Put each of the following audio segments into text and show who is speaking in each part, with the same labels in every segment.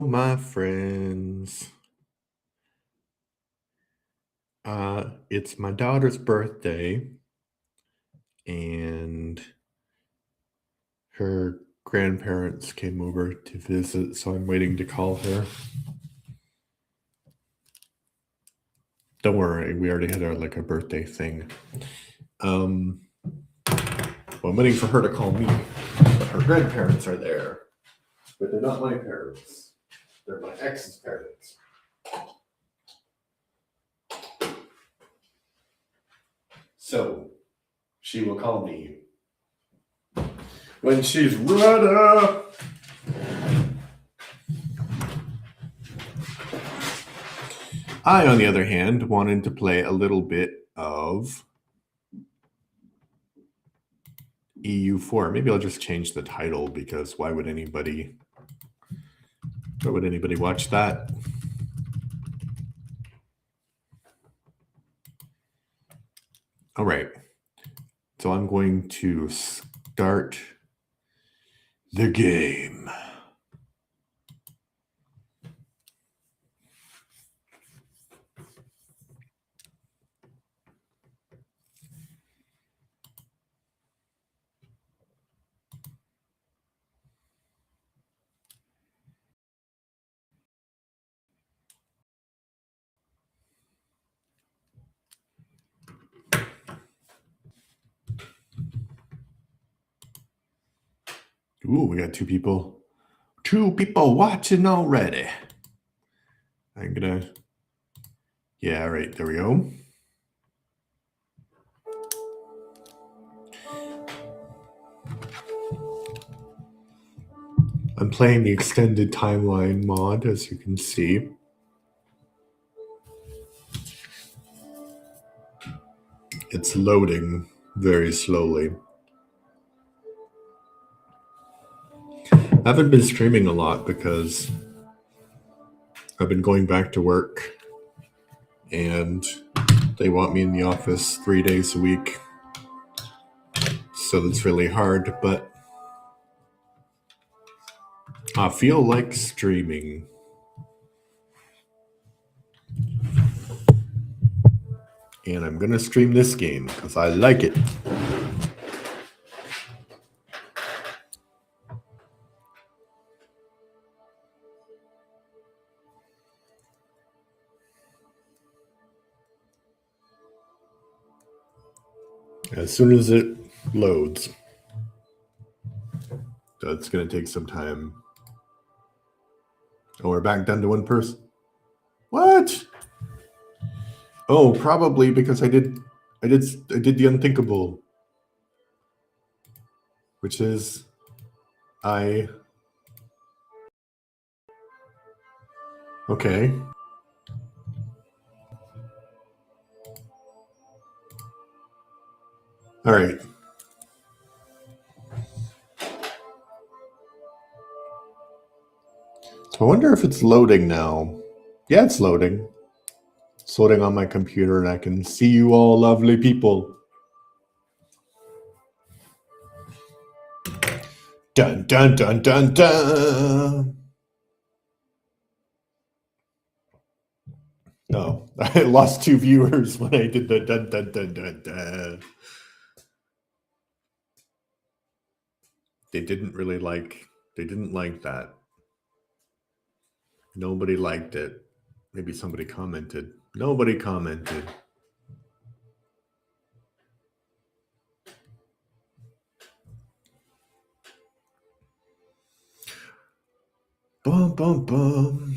Speaker 1: My friends. It's my daughter's birthday, and her grandparents came over to visit, so I'm waiting to call her. Don't worry, we already had a birthday thing. Well, I'm waiting for her to call me. But her grandparents are there, but they're not my parents. They're my ex's parents. So she will call me when she's ready. I, on the other hand, wanted to play a little bit of EU4. Maybe I'll just change the title because why would anybody watch that? All right. So I'm going to start the game. Ooh, we got two people watching already. Yeah, right, there we go. I'm playing the extended timeline mod, as you can see. It's loading very slowly. I haven't been streaming a lot because I've been going back to work and they want me in the office 3 days a week. So that's really hard, but I feel like streaming. And I'm going to stream this game because I like it. As soon as it loads. That's going to take some time. Oh, we're back down to one person. What? Oh, probably because I did the unthinkable, which is okay. All right. So I wonder if it's loading now. Yeah, it's loading. It's loading on my computer and I can see you all lovely people. Dun, dun, dun, dun, dun. No, I lost 2 viewers when I did the dun, dun, dun, dun, dun. They didn't like that. Nobody liked it. Maybe somebody commented. Nobody commented. Bum, bum, bum.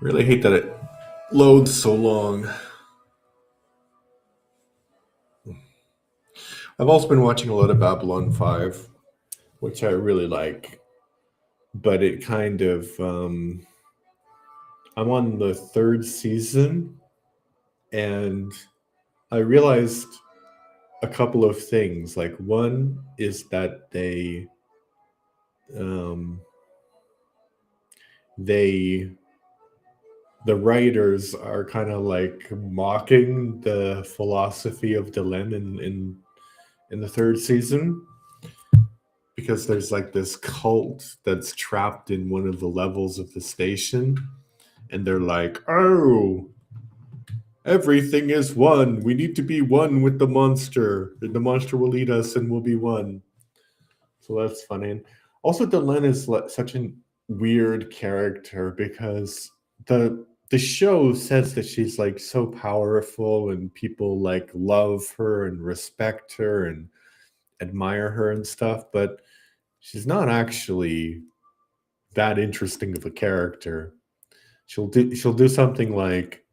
Speaker 1: Really hate that it loads so long. I've also been watching a lot of Babylon 5, which I really like, but it kind of I'm on the third season, and I realized a couple of things. Like, one is that um, they the writers are kind of like mocking the philosophy of Delenn in the third season, because there's like this cult that's trapped in one of the levels of the station, and they're like, oh, everything is one. We need to be one with the monster. The monster will eat us and we'll be one. So that's funny. And also, Delenn is such a weird character, because the show says that she's like so powerful and people like love her and respect her and admire her and stuff, but she's not actually that interesting of a character. She'll do something like,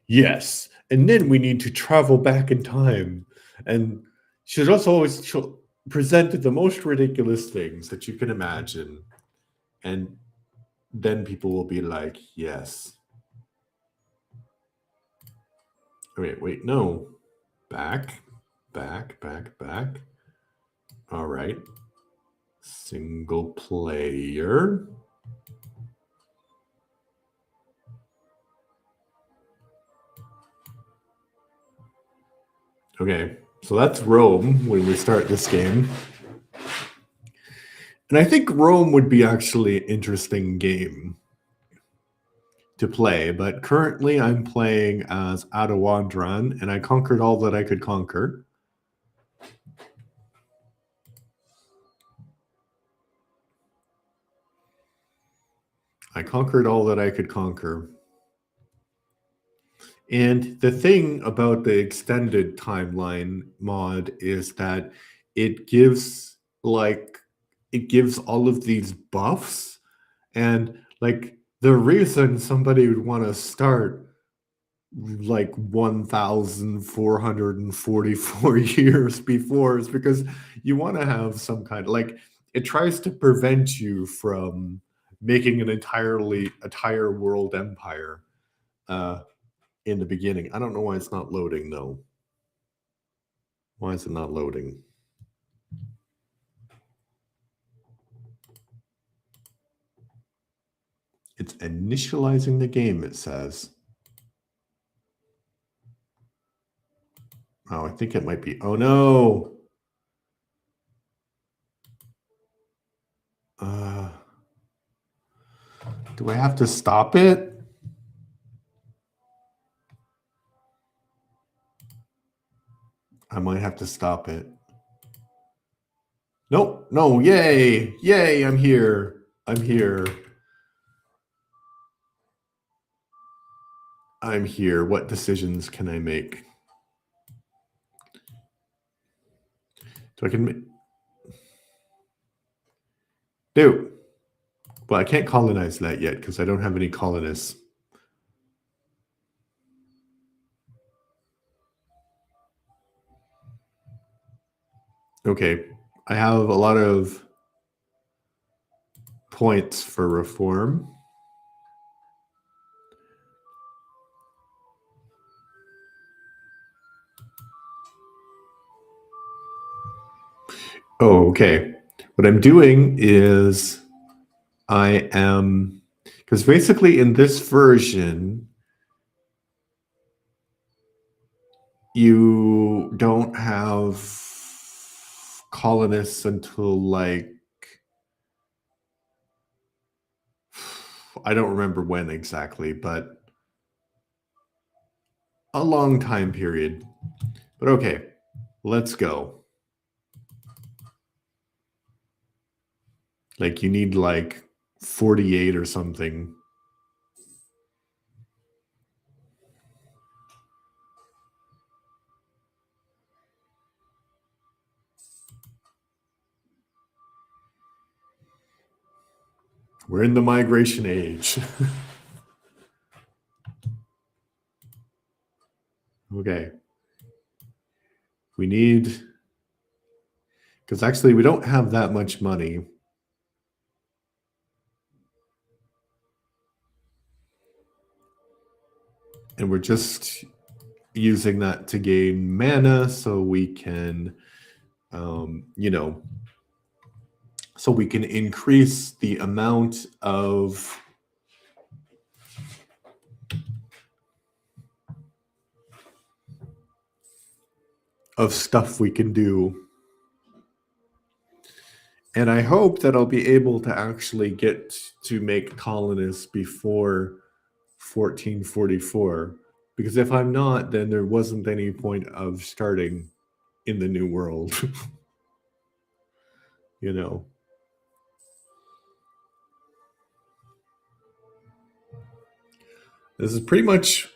Speaker 1: yes, and then we need to travel back in time, and she'll present the most ridiculous things that you can imagine, and then people will be like, yes. Wait, no. Back. All right. Single player. Okay, so that's Rome when we start this game. And I think Rome would be actually an interesting game to play, but currently I'm playing as Adawandran, and I conquered all that I could conquer. I conquered all that I could conquer. And the thing about the extended timeline mod is that it gives all of these buffs, and like the reason somebody would want to start like 1444 years before is because you want to have some kind of like, it tries to prevent you from making an entire world empire in the beginning. I don't know why it's not loading though. Why is it not loading? It's initializing the game, it says. Oh, I think it might be. Oh no. Do I have to stop it? I might have to stop it. Nope. No. Yay. Yay. I'm here. I'm here. I'm here. What decisions can I make? So I can make. Dude. Well, I can't colonize that yet because I don't have any colonists. Okay. I have a lot of points for reform. Oh, okay. What I'm doing is I am, because basically in this version, you don't have colonists until like, I don't remember when exactly, but a long time period. But okay, let's go. Like you need like 48 or something. We're in the migration age. Okay. We need, because actually we don't have that much money. And we're just using that to gain mana so we can, so we can increase the amount of stuff we can do. And I hope that I'll be able to actually get to make colonists before 1444. Because if I'm not, then there wasn't any point of starting in the New World. This is pretty much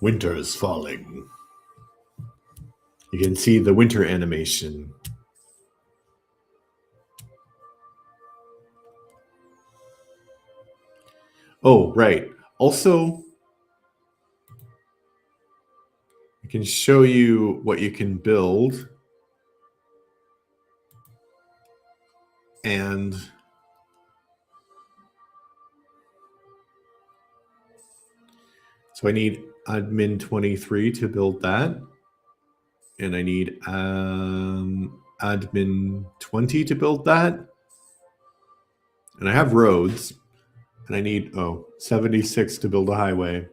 Speaker 1: winter is falling. You can see the winter animation. Oh, right. Also, I can show you what you can build. And so I need admin 23 to build that. And I need admin 20 to build that. And I have roads. And I need, 76 to build a highway.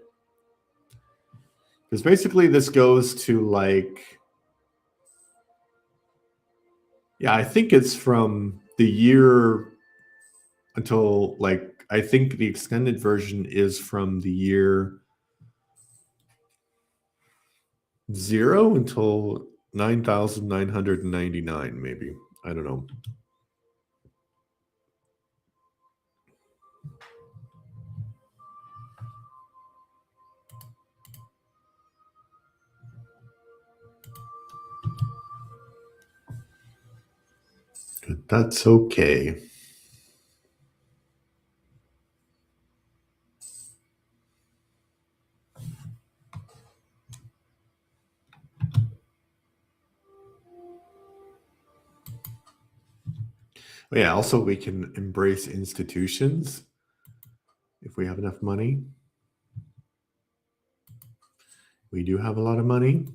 Speaker 1: Because basically this goes to like, yeah, I think it's from the year until like, I think the extended version is from the year 0 until 9,999, maybe. I don't know. But that's okay. But yeah, also we can embrace institutions if we have enough money. We do have a lot of money.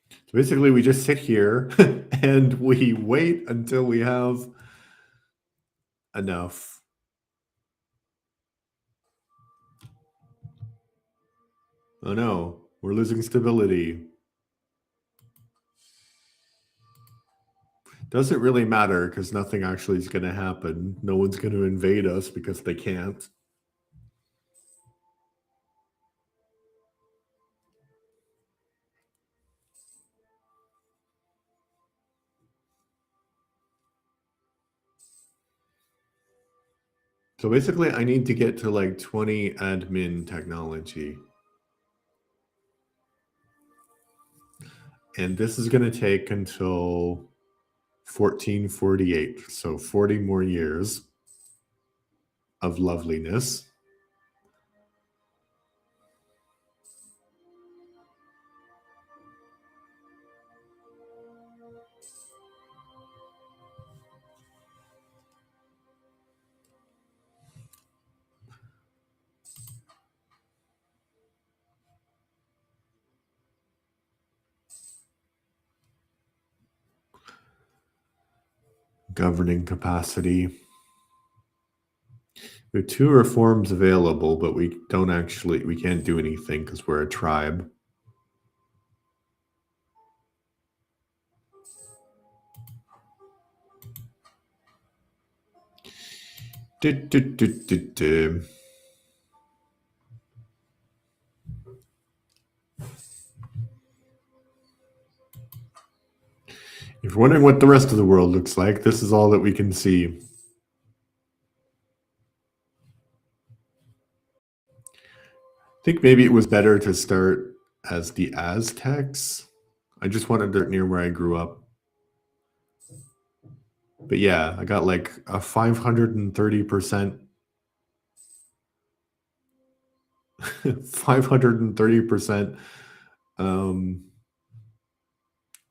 Speaker 1: So basically we just sit here and we wait until we have enough. Oh no, we're losing stability. Doesn't really matter because nothing actually is going to happen. No one's going to invade us because they can't. So basically I need to get to like 20 admin technology. And this is going to take until 1448. So 40 more years of loveliness. Governing capacity. We have 2 reforms available, but we can't do anything because we're a tribe. If you're wondering what the rest of the world looks like, this is all that we can see. I think maybe it was better to start as the Aztecs. I just wanted to near where I grew up. But yeah, I got like a 530%, 530%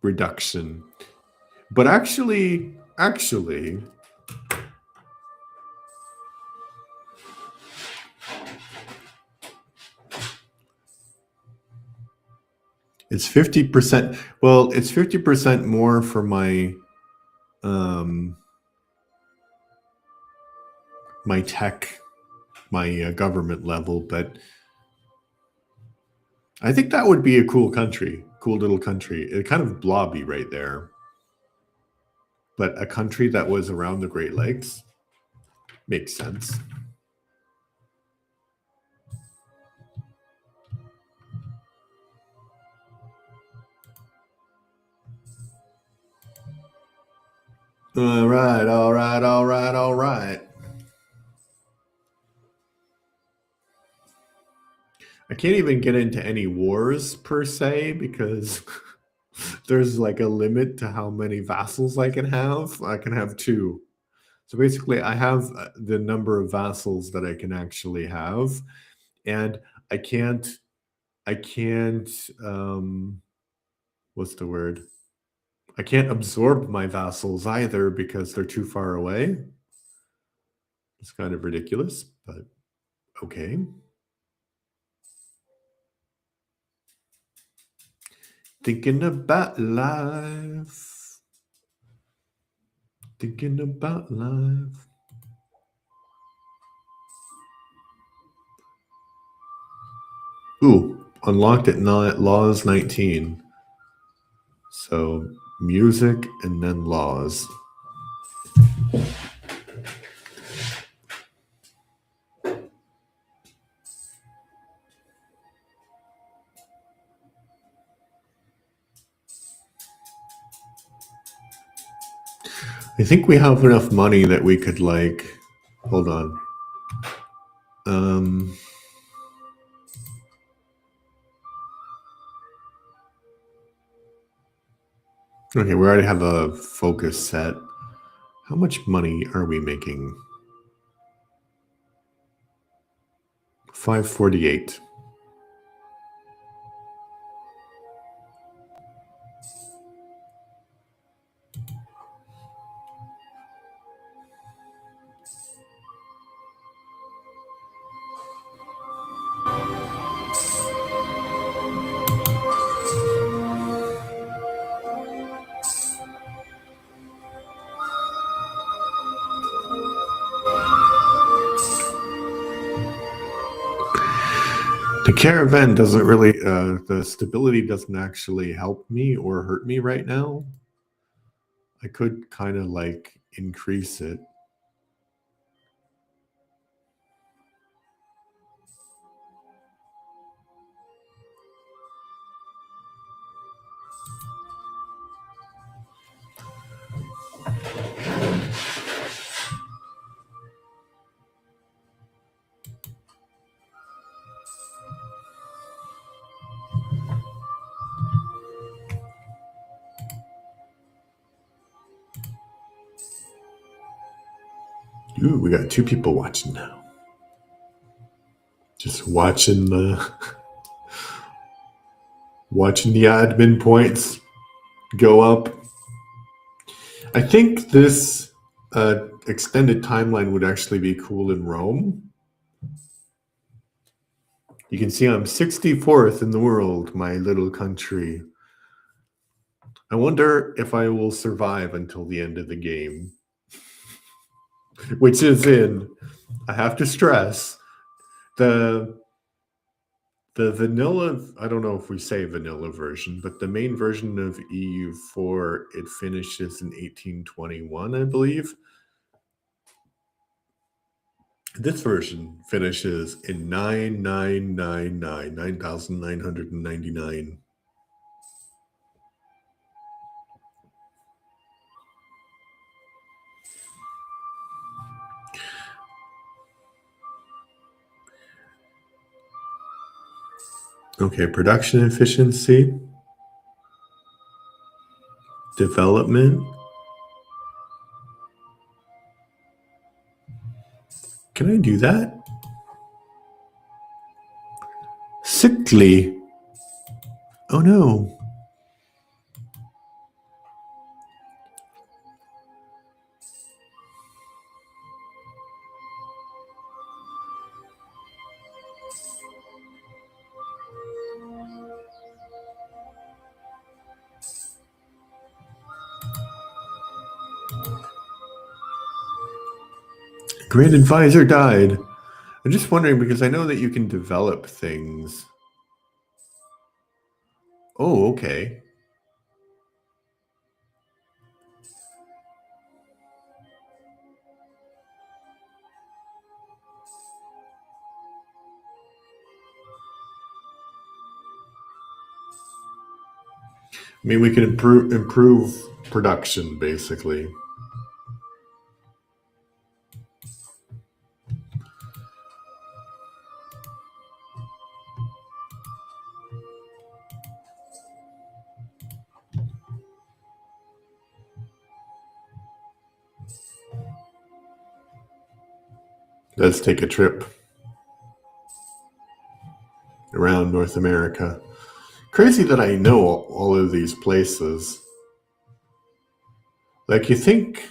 Speaker 1: reduction. But actually, it's 50%. Well, it's 50% more for my my tech, my government level, but I think that would be a cool country, cool little country. It kind of blobby right there, but a country that was around the Great Lakes makes sense. All right, all right, all right, all right. I can't even get into any wars per se because there's like a limit to how many vassals I can have. I can have 2. So basically, I have the number of vassals that I can actually have, and I can't. I can't. What's the word? I can't absorb my vassals either because they're too far away. It's kind of ridiculous, but okay. Thinking about life. Thinking about life. Ooh, unlocked at laws 19. So music and then laws. I think we have enough money that we could like hold on. Okay, we already have a focus set. How much money are we making? 548. The caravan doesn't really, the stability doesn't actually help me or hurt me right now. I could kind of like increase it. Ooh, we got 2 people watching now. Just watching the admin points go up. I think this extended timeline would actually be cool in Rome. You can see I'm 64th in the world, my little country. I wonder if I will survive until the end of the game. Which is in, I have to stress, the vanilla, I don't know if we say vanilla version, but the main version of EU4, it finishes in 1821, I believe. This version finishes in 9,999. Okay, production efficiency, development, Can I do that? Sickly. Oh no. Grand advisor died. I'm just wondering because I know that you can develop things. Oh, okay. I mean, we can improve production, basically. Let's take a trip around North America. Crazy that I know all of these places. Like, you think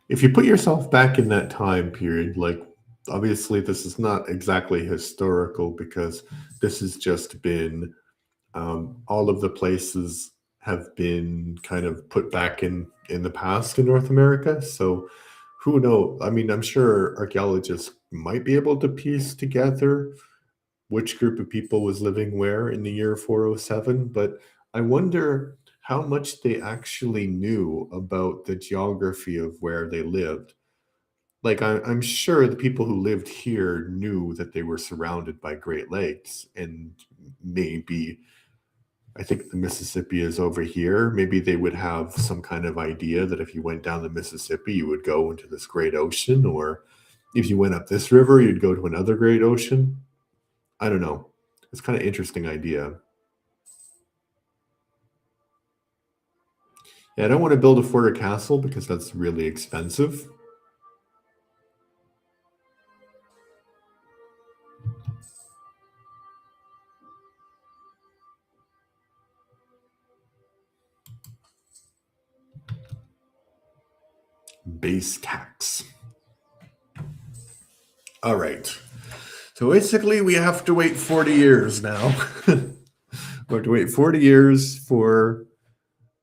Speaker 1: if you put yourself back in that time period, like, obviously this is not exactly historical because this has just been all of the places have been kind of put back in the past in North America. So who knows? I mean, I'm sure archaeologists might be able to piece together which group of people was living where in the year 407, but I wonder how much they actually knew about the geography of where they lived. Like, I'm sure the people who lived here knew that they were surrounded by Great Lakes, and maybe I think the Mississippi is over here. Maybe they would have some kind of idea that if you went down the Mississippi, you would go into this great ocean, or if you went up this river, you'd go to another great ocean. I don't know. It's kind of interesting idea. Yeah, I don't want to build a fort or castle because that's really expensive. Base tax. All right. So basically, we have to wait 40 years now. We have to wait 40 years for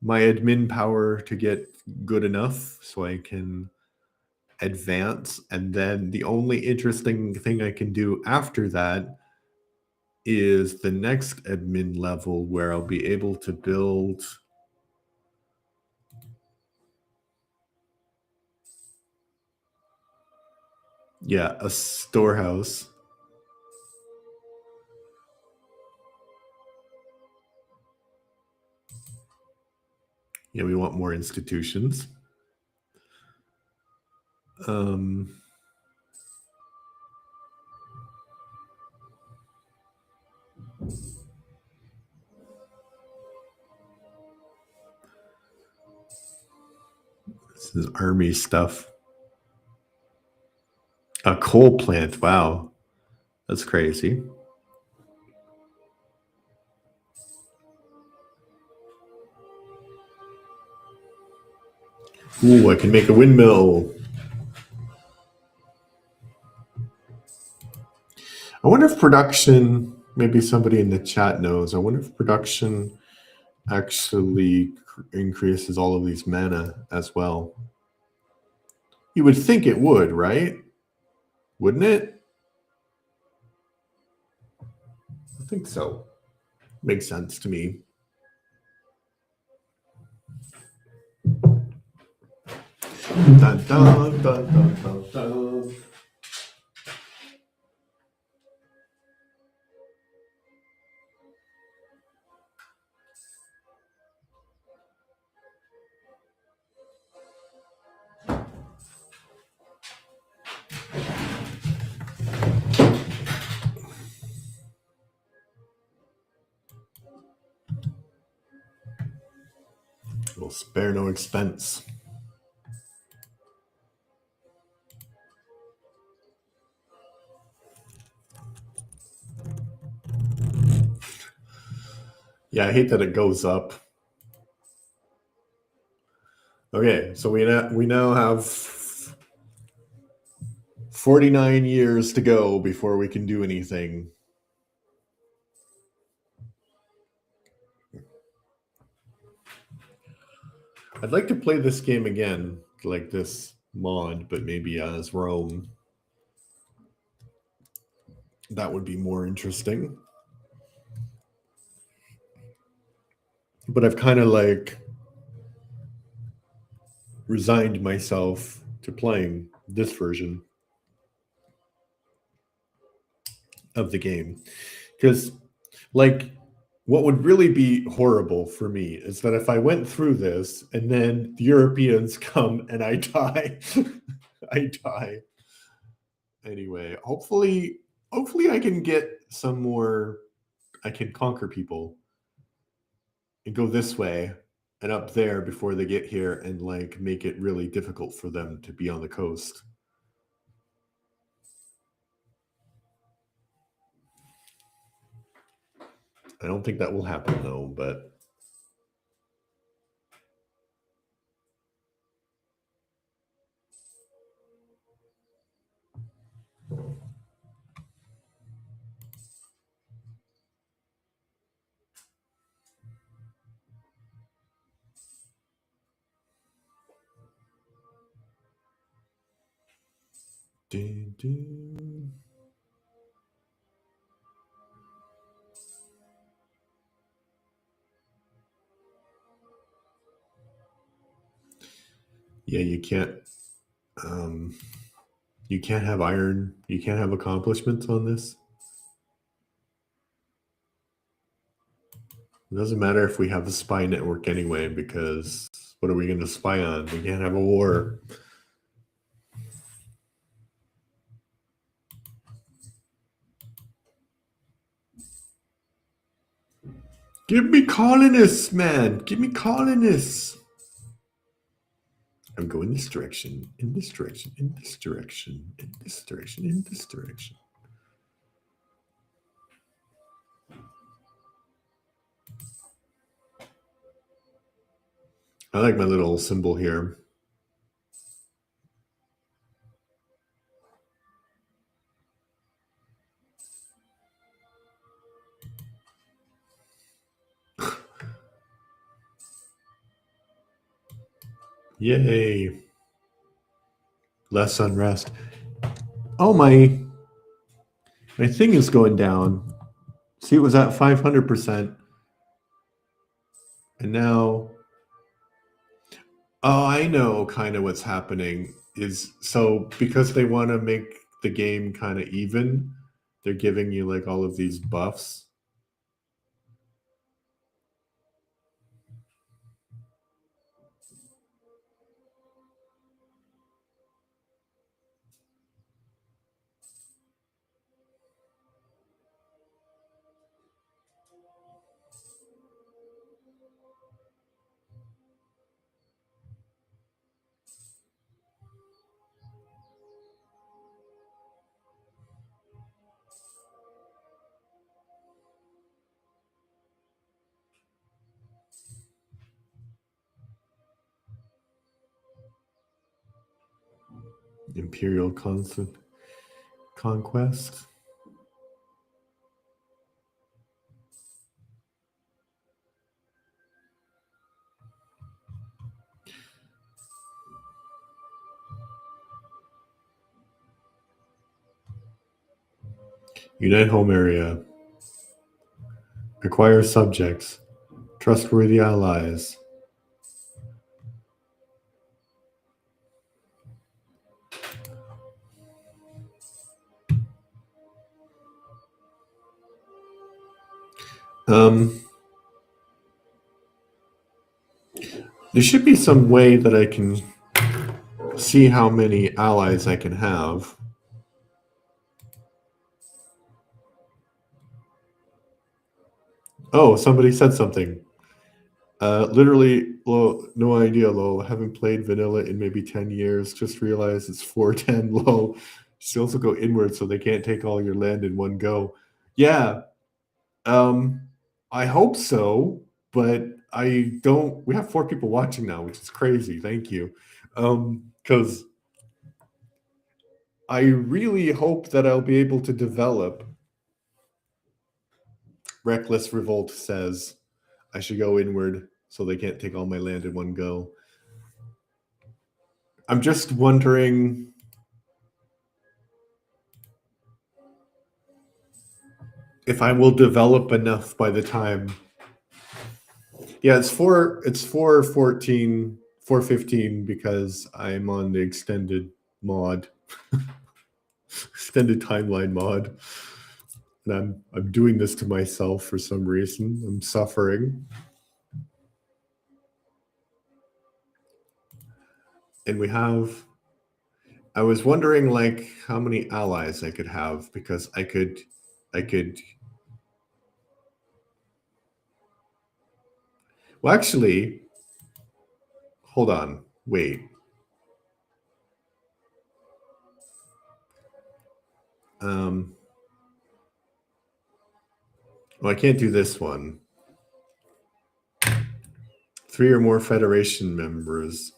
Speaker 1: my admin power to get good enough so I can advance. And then the only interesting thing I can do after that is the next admin level where I'll be able to build. Yeah, a storehouse. Yeah, we want more institutions. Um, this is army stuff. A coal plant. Wow, that's crazy. Ooh, I can make a windmill. I wonder if production, maybe somebody in the chat knows, I wonder if production actually increases all of these mana as well. You would think it would, right? Wouldn't it? I think so. Makes sense to me. Dun, dun, dun, dun, dun, dun. We'll spare no expense. Yeah, I hate that it goes up. Okay, so we now have 49 years to go before we can do anything. I'd like to play this game again, like this mod, but maybe as Rome. That would be more interesting. But I've kind of like resigned myself to playing this version of the game. Because, like, what would really be horrible for me is that if I went through this and then the Europeans come and I die, I die. Anyway, hopefully I can get some more, I can conquer people and go this way and up there before they get here and like make it really difficult for them to be on the coast. I don't think that will happen though, but dun, dun. Yeah, you can't have iron, you can't have accomplishments on this. It doesn't matter if we have the spy network anyway, because what are we going to spy on? We can't have a war. Give me colonists, man. Give me colonists. I'm going this direction, in this direction, in this direction, in this direction, in this direction. I like my little symbol here. Yay. Less unrest. Oh, my thing is going down. See, it was at 500%. And now, oh, I know kind of what's happening is, so because they want to make the game kind of even, they're giving you like all of these buffs. Imperial conquest. Unite home area. Acquire subjects. Trustworthy allies. There should be some way that I can see how many allies I can have. Oh, somebody said something. Literally, lol, no idea, lol. Haven't played vanilla in maybe 10 years. Just realized it's 410, lol. You also go inward so they can't take all your land in one go. Yeah. I hope so, but I don't. We have 4 people watching now, which is crazy. Thank you. Because I really hope that I'll be able to develop. Reckless Revolt says I should go inward so they can't take all my land in one go. I'm just wondering. If I will develop enough by the time. Yeah, it's 414, 415 because I'm on the extended mod. Extended timeline mod. And I'm doing this to myself for some reason. I'm suffering. And we have. I was wondering like how many allies I could have because I could. Well, actually, hold on. Wait. Well, I can't do this one. 3 or more Federation members.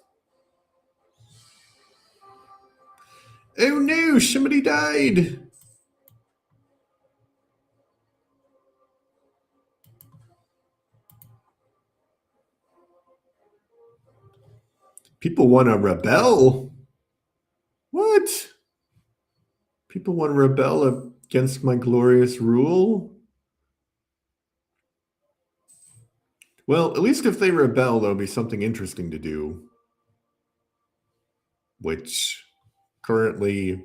Speaker 1: Oh no, somebody died. People want to rebel? What? People want to rebel against my glorious rule? Well, at least if they rebel, there'll be something interesting to do. Which currently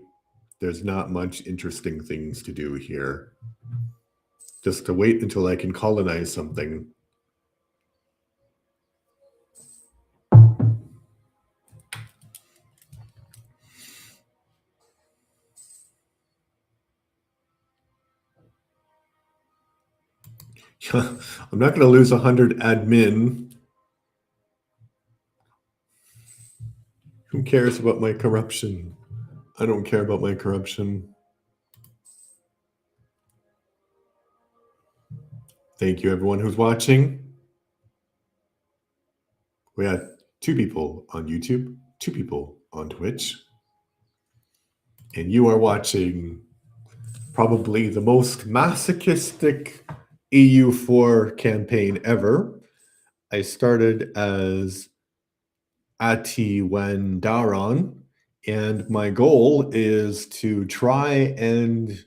Speaker 1: there's not much interesting things to do here. Just to wait until I can colonize something. I'm not going to lose 100 admin. Who cares about my corruption? I don't care about my corruption. Thank you, everyone who's watching. We had 2 people on YouTube, 2 people on Twitch. And you are watching probably the most masochistic EU4 campaign ever. I started as Ati Wendaron, and my goal is to try and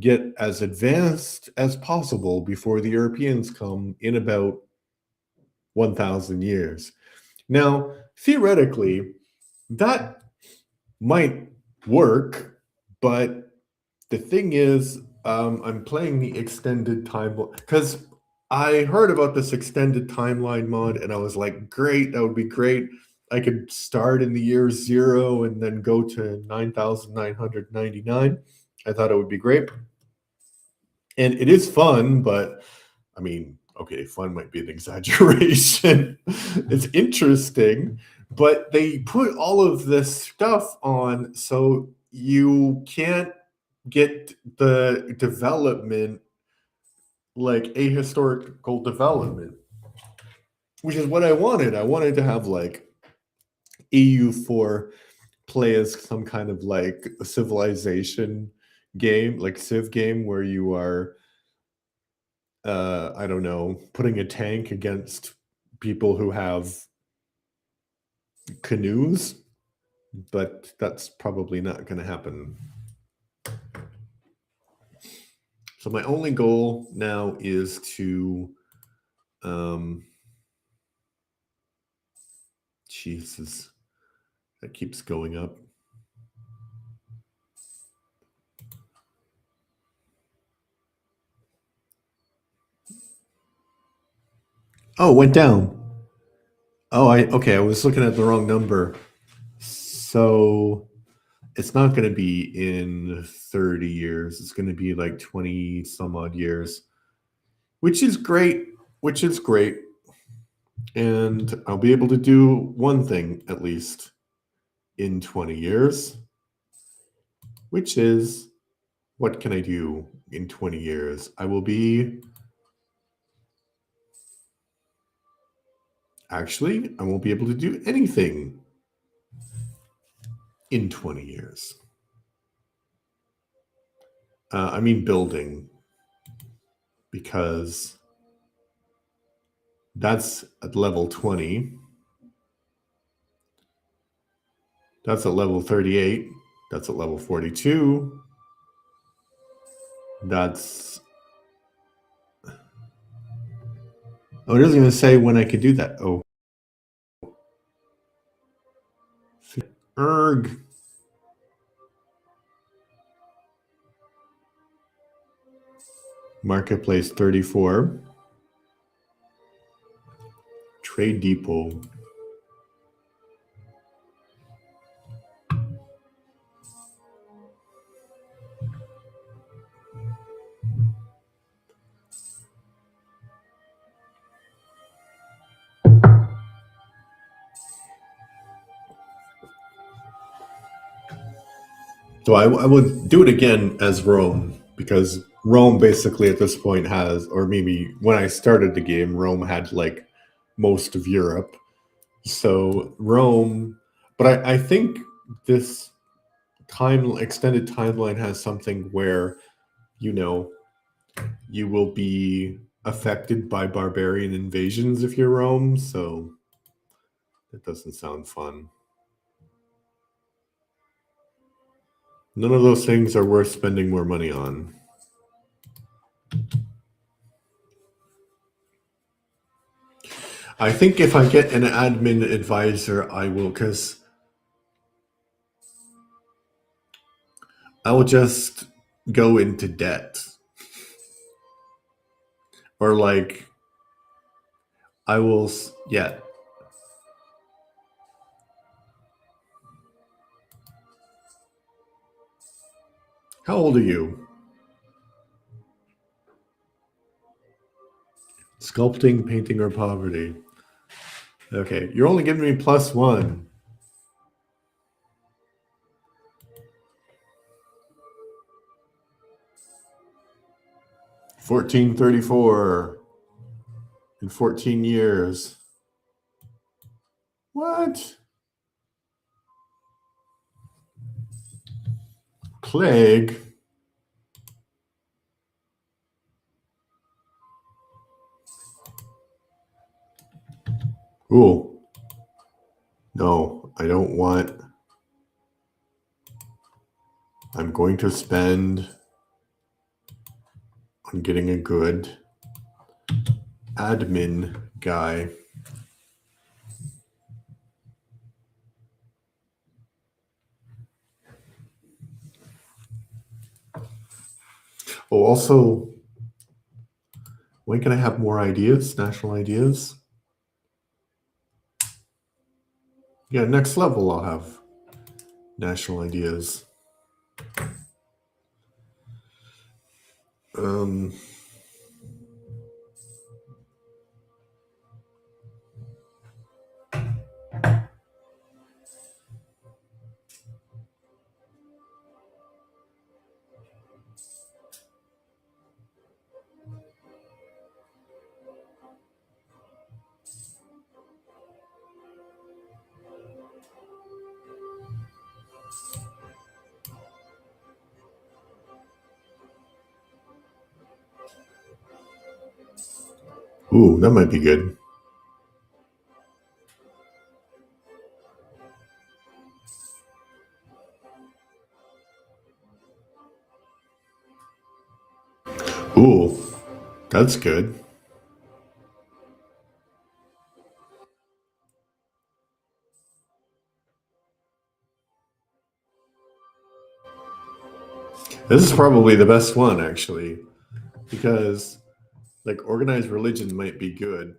Speaker 1: get as advanced as possible before the Europeans come in about 1,000 years. Now, theoretically, that might work, but the thing is, I'm playing the extended time because I heard about this extended timeline mod and I was like, great, that would be great. I could start in the year 0 and then go to 9,999. I thought it would be great. And it is fun, but I mean, okay, fun might be an exaggeration. It's interesting, but they put all of this stuff on so you can't get the development like ahistorical development, which is what I wanted. I wanted to have like EU4 play as some kind of like a civilization game, like Civ game, where you are I don't know, putting a tank against people who have canoes, but that's probably not going to happen. So my only goal now is to Jesus, that keeps going up. Oh, it went down. Oh, okay, I was looking at the wrong number. So it's not going to be in 30 years. It's going to be like 20 some odd years, which is great, And I'll be able to do one thing at least in 20 years, which is what can I do in 20 years? I will be Actually, I won't be able to do anything in 20 years. I mean building, because that's at level 20. That's at level 38. That's at level 42. That's... Oh, it isn't going to say when I could do that. Oh. Erg. Marketplace 34. Trade Depot. So I would do it again as Rome, because Rome basically at this point has, or maybe when I started the game, Rome had like most of Europe. So Rome, but I think this extended timeline has something where, you know, you will be affected by barbarian invasions if you're Rome. So that doesn't sound fun. None of those things are worth spending more money on. I think if I get an admin advisor, I will, because I will just go into debt. Or like, I will, yeah. How old are you? Sculpting, painting, or poverty? Okay, you're only giving me +1. $1434 in 14 years. What? Plague? Ooh. No, I don't want. I'm going to spend on getting a good admin guy. Oh, also, when can I have more ideas? National ideas? Yeah, next level I'll have national ideas. Ooh, that might be good. Ooh, that's good. This is probably the best one, actually, because like organized religion might be good.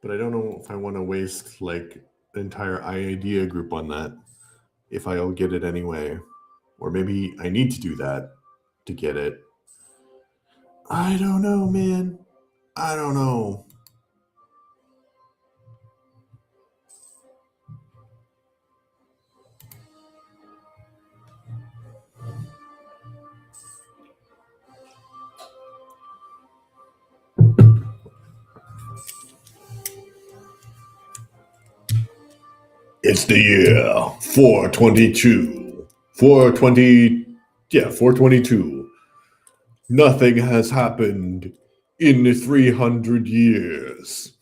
Speaker 1: But I don't know if I want to waste like the entire idea group on that, if I'll get it anyway. Or maybe I need to do that to get it. I don't know, man. I don't know. It's the year 422. 420. Yeah, 422. Nothing has happened in 300 years.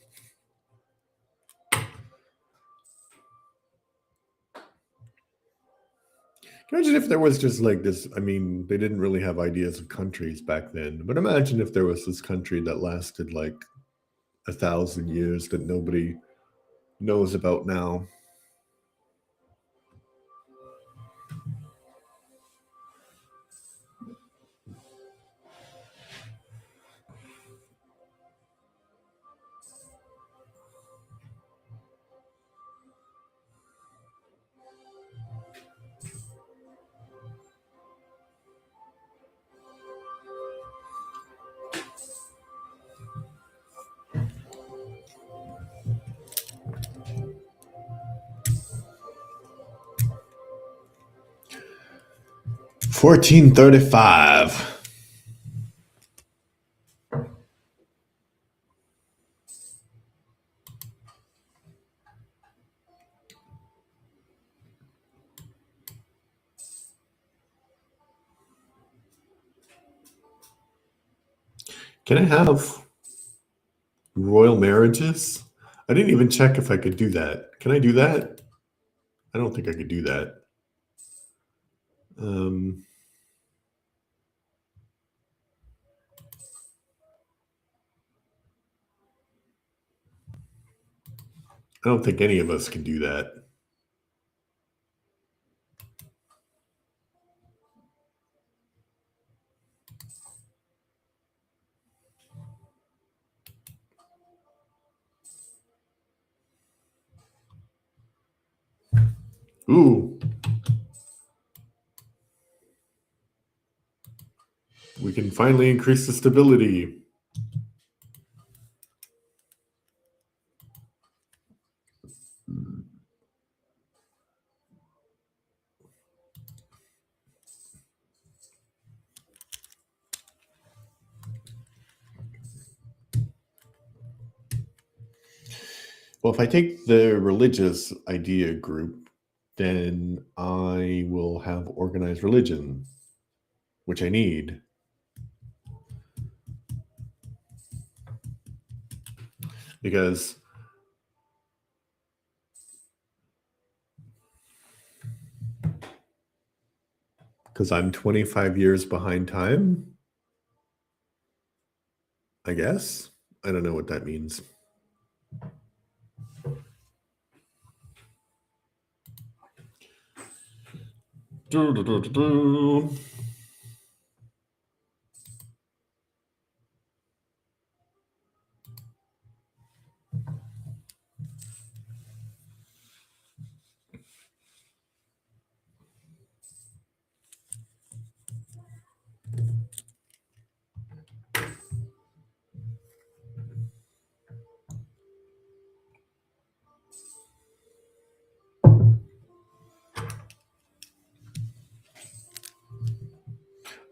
Speaker 1: Imagine if there was just like this. I mean, they didn't really have ideas of countries back then, but imagine if there was this country that lasted like 1,000 years that nobody knows about now. $14.35. Can I have royal marriages? I didn't even check if I could do that. Can I do that? I don't think I could do that. I don't think any of us can do that. Ooh. We can finally increase the stability. Well, if I take the religious idea group, then I will have organized religion, which I need. Because I'm 25 years behind time, I guess. I don't know what that means.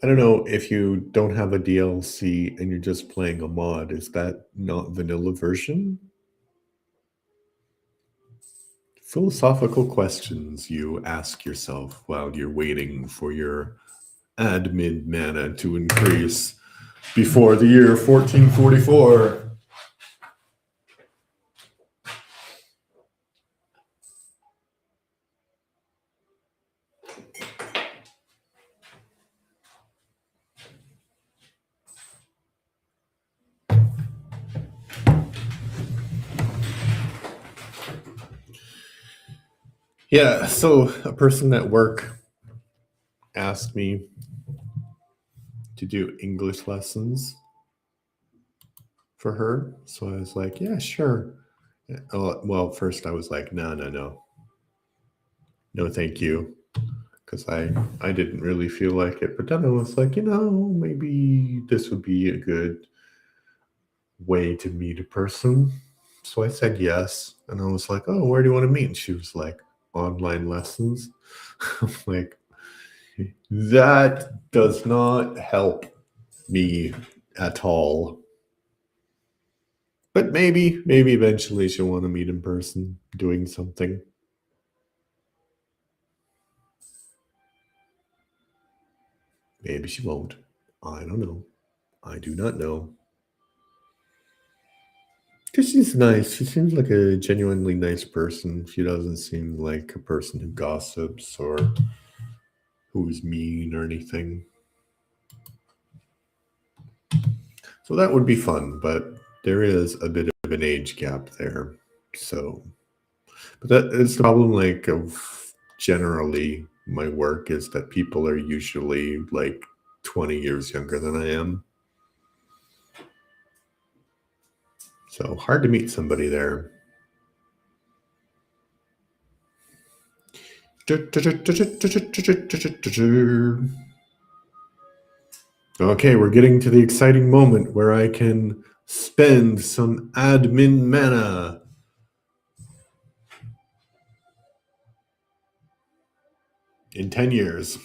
Speaker 1: I don't know if you don't have a DLC and you're just playing a mod, is that not vanilla version? Philosophical questions you ask yourself while you're waiting for your admin mana to increase before the year 1444. Yeah, so a person at work asked me to do English lessons for her. So I was like, yeah, sure. Well, first I was like, no, thank you, because I didn't really feel like it. But then I was like, maybe this would be a good way to meet a person. So I said yes, and I was like, oh, where do you want to meet? And she was like, online lessons. I'm like, that does not help me at all. But maybe eventually she'll want to meet in person doing something. Maybe she won't. I don't know. I do not know. Because she's nice. She seems like a genuinely nice person. She doesn't seem like a person who gossips or who's mean or anything. So that would be fun, but there is a bit of an age gap there. So, but that is the problem, like, of generally my work is that people are usually like 20 years younger than I am. So hard to meet somebody there. Okay, we're getting to the exciting moment where I can spend some admin mana. In 10 years.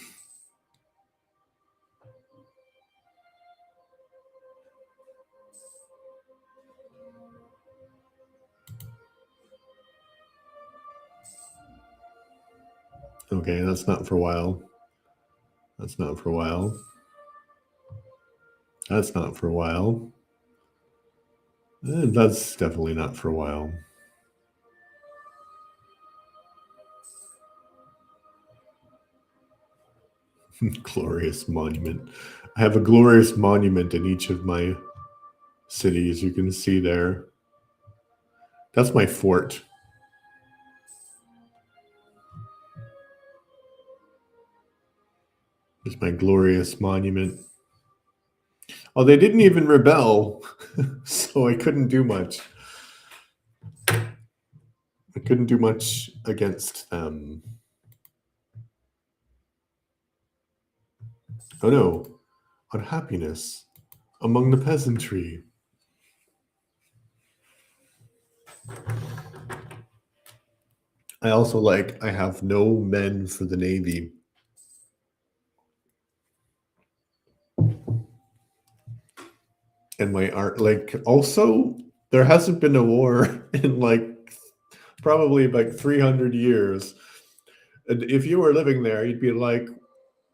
Speaker 1: Okay, that's not for a while. That's not for a while. That's not for a while. That's definitely not for a while. Glorious monument. I have a glorious monument in each of my cities. You can see there. That's my fort. It's my glorious monument. Oh, they didn't even rebel, so I couldn't do much. I couldn't do much against them. Oh no, unhappiness among the peasantry. I also I have no men for the Navy. And my art, also, there hasn't been a war in probably 300 years. And if you were living there, you'd be like,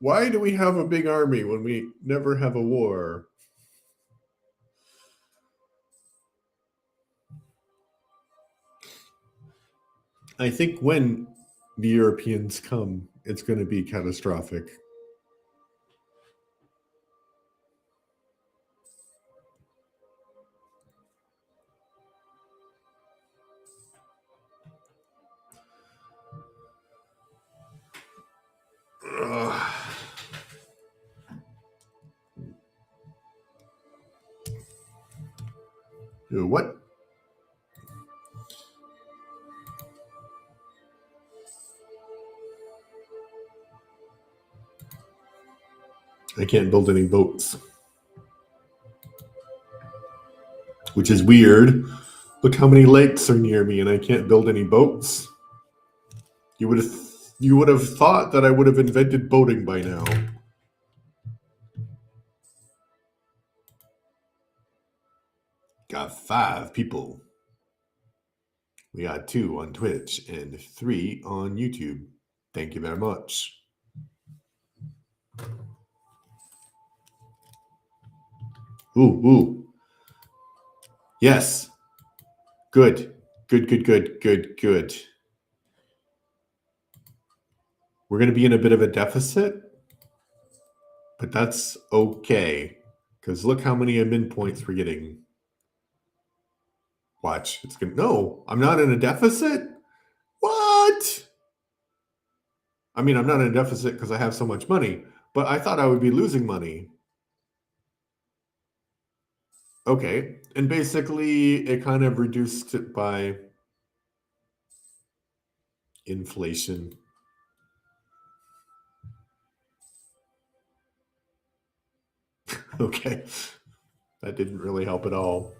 Speaker 1: why do we have a big army when we never have a war? I think when the Europeans come, it's going to be catastrophic. What? I can't build any boats. Which is weird. Look how many lakes are near me and I can't build any boats. You would have thought that I would have invented boating by now. Got 5 people. We got 2 on Twitch and 3 on YouTube. Thank you very much. Ooh. Yes. Good. Good. We're going to be in a bit of a deficit, but that's okay. Because look how many admin points we're getting. Watch. It's going to... No, I'm not in a deficit? What? I mean, I'm not in a deficit because I have so much money, but I thought I would be losing money. Okay. And basically, it kind of reduced it by inflation. Okay. That didn't really help at all.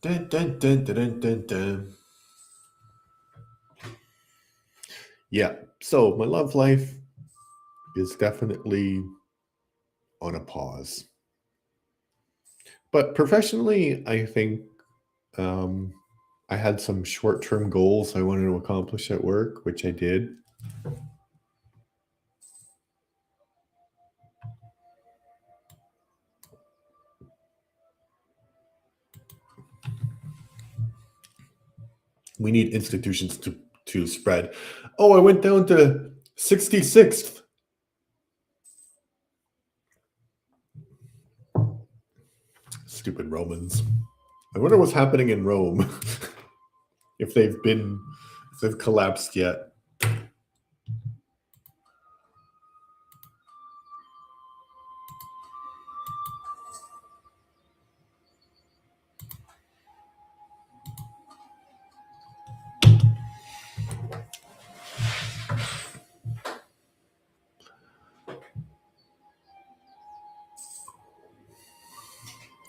Speaker 1: Dun. Yeah. So my love life is definitely on a pause. But professionally, I think um, I had some short-term goals I wanted to accomplish at work, which I did. We need institutions to spread. Oh, I went down to 66th. Stupid Romans. I wonder what's happening in Rome. if they've collapsed yet.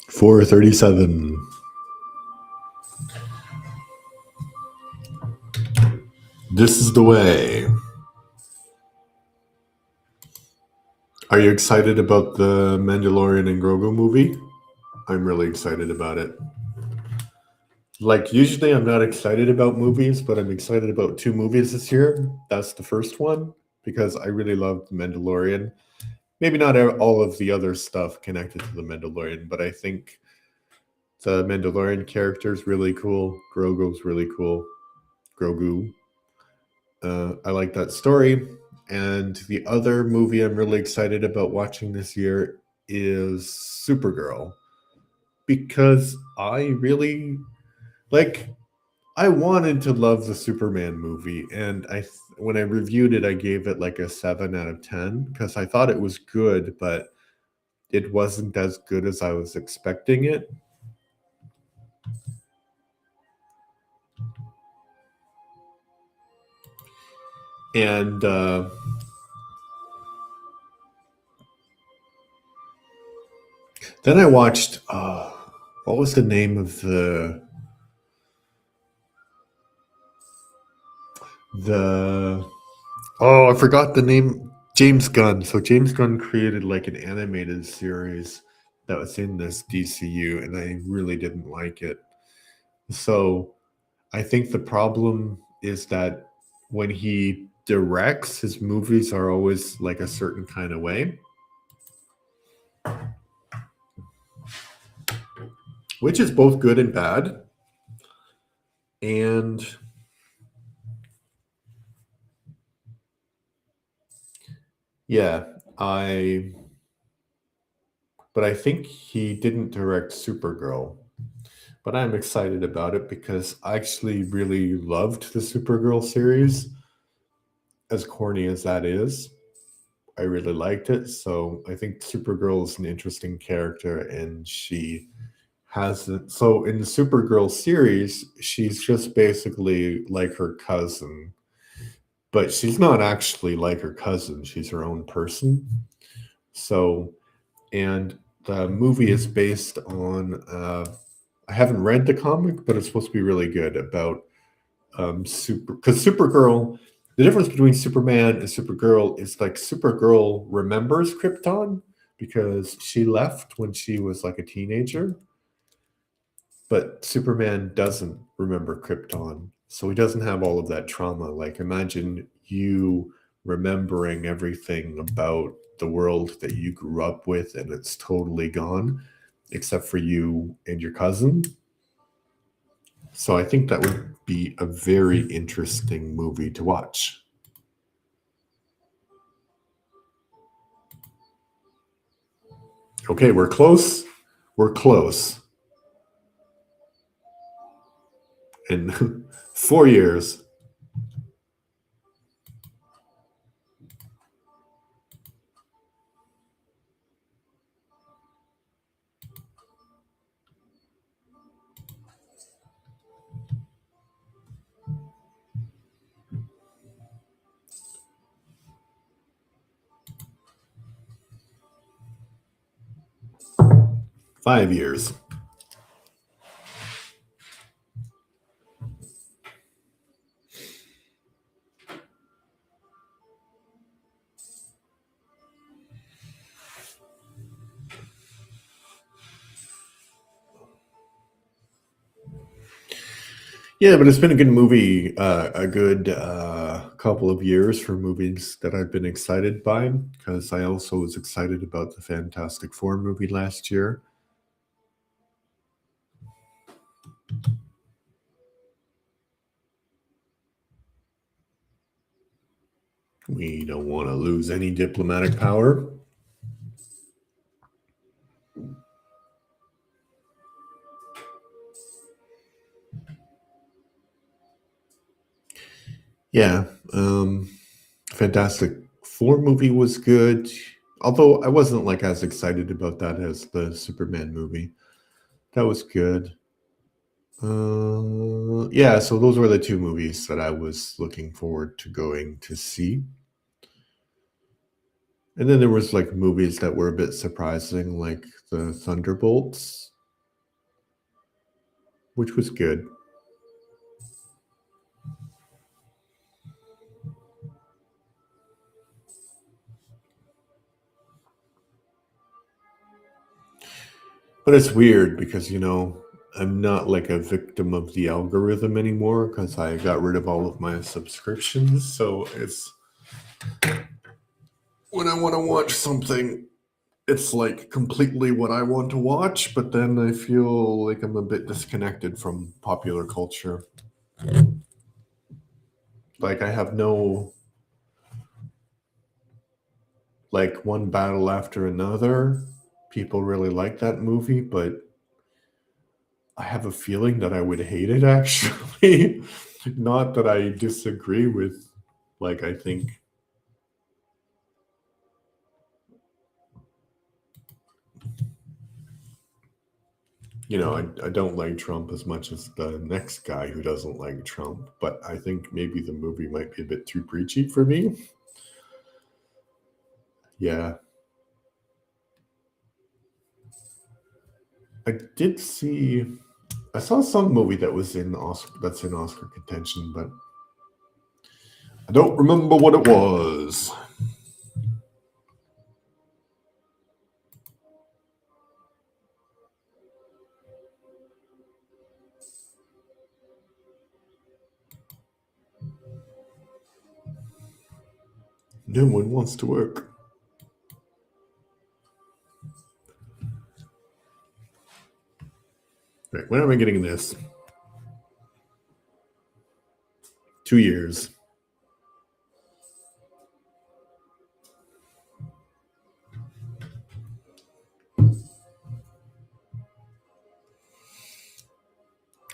Speaker 1: $4.37. This is the way. Are you excited about the Mandalorian and Grogu movie? I'm really excited about it. Like, usually I'm not excited about movies, but I'm excited about two movies this year. That's the first one, because I really love The Mandalorian. Maybe not all of the other stuff connected to The Mandalorian, but I think the Mandalorian character is really cool. Grogu's really cool. Grogu. I like that story. And the other movie I'm really excited about watching this year is Supergirl. Because I really like I wanted to love the Superman movie, and when I reviewed it, I gave it like a 7 out of 10 because I thought it was good, but it wasn't as good as I was expecting it. And then I watched. What was the name of the? Oh, I forgot the name. James Gunn. So James Gunn created like an animated series that was in this DCU, and I really didn't like it. So I think the problem is that when he directs, his movies are always like a certain kind of way, which is both good and bad. And yeah, but I think he didn't direct Supergirl. But I'm excited about it because I actually really loved the Supergirl series, as corny as that is. I really liked it. So I think Supergirl is an interesting character, and she hasn't. So in the Supergirl series, she's just basically like her cousin, but she's not actually like her cousin. She's her own person. So, and the movie is based on. I haven't read the comic, but it's supposed to be really good about because Supergirl. The difference between Superman and Supergirl is like Supergirl remembers Krypton because she left when she was like a teenager, but Superman doesn't remember Krypton. So he doesn't have all of that trauma. Like, imagine you remembering everything about the world that you grew up with and it's totally gone, except for you and your cousin. So I think that would be a very interesting movie to watch. Okay, we're close. We're close. In 4 years. $5 years. Yeah, but it's been a good movie, a good couple of years for movies that I've been excited by. Because I also was excited about the Fantastic Four movie last year. We don't want to lose any diplomatic power. Yeah, Fantastic Four movie was good, although I wasn't like as excited about that as the Superman movie. That was good. Yeah, so those were the two movies that I was looking forward to going to see. And then there was like movies that were a bit surprising, like the Thunderbolts, which was good. But it's weird because, I'm not like a victim of the algorithm anymore because I got rid of all of my subscriptions. So it's when I want to watch something, it's like completely what I want to watch, but then I feel like I'm a bit disconnected from popular culture. Like I have no like one battle after another. People really like that movie, but I have a feeling that I would hate it actually. Not that I disagree with, like, I think, I don't like Trump as much as the next guy who doesn't like Trump, but I think maybe the movie might be a bit too preachy for me. Yeah. I did see, I saw some movie that was in Oscar, that's in Oscar contention, but I don't remember what it was. No one wants to work. Right, when am I getting this? 2 years.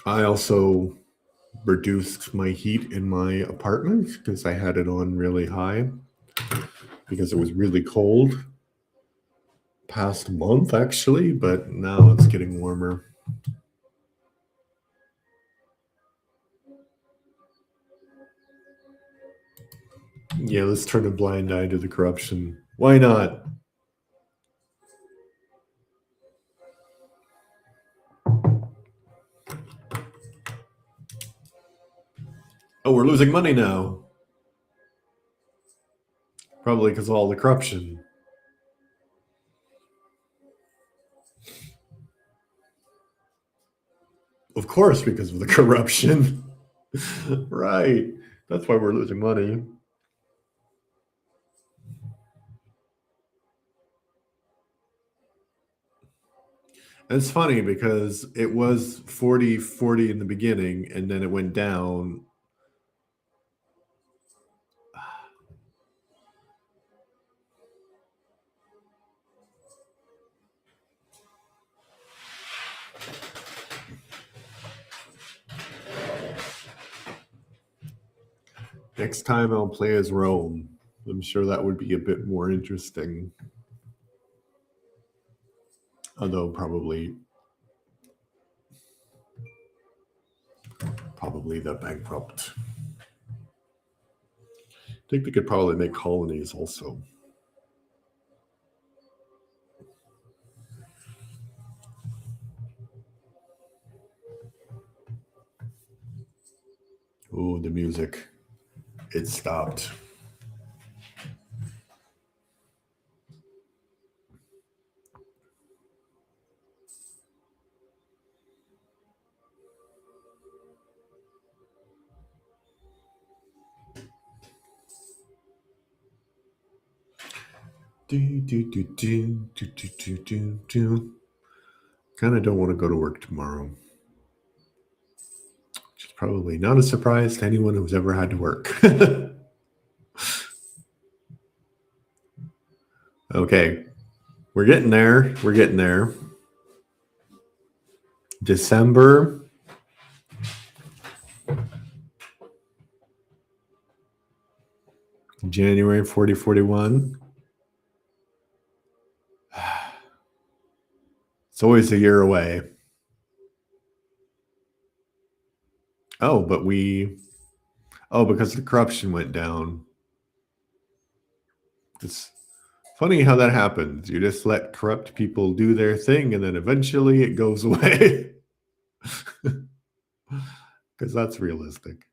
Speaker 1: I also reduced my heat in my apartment because I had it on really high because it was really cold past month actually, but now it's getting warmer. Yeah, let's turn a blind eye to the corruption. Why not? Oh, we're losing money now. Probably because of all the corruption. Of course, because of the corruption. Right. That's why we're losing money. It's funny because it was 40-40 in the beginning and then it went down. Next time I'll play as Rome. I'm sure that would be a bit more interesting. Although probably the bankrupt. I think they could probably make colonies also. Oh, the music. It stopped. Kind of don't want to go to work tomorrow. Which is probably not a surprise to anyone who's ever had to work. Okay. We're getting there. We're getting there. December. January 4041. It's always a year away. Oh, but because the corruption went down. It's funny how that happens. You just let corrupt people do their thing and then eventually it goes away. Because that's realistic.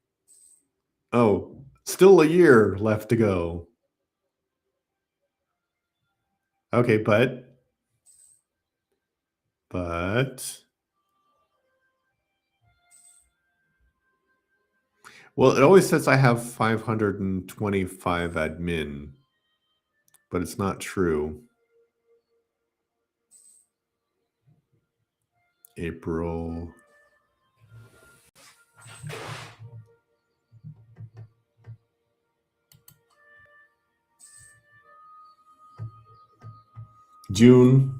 Speaker 1: Oh, still a year left to go. Okay, but well, it always says I have 525 admin, but it's not true. April. June.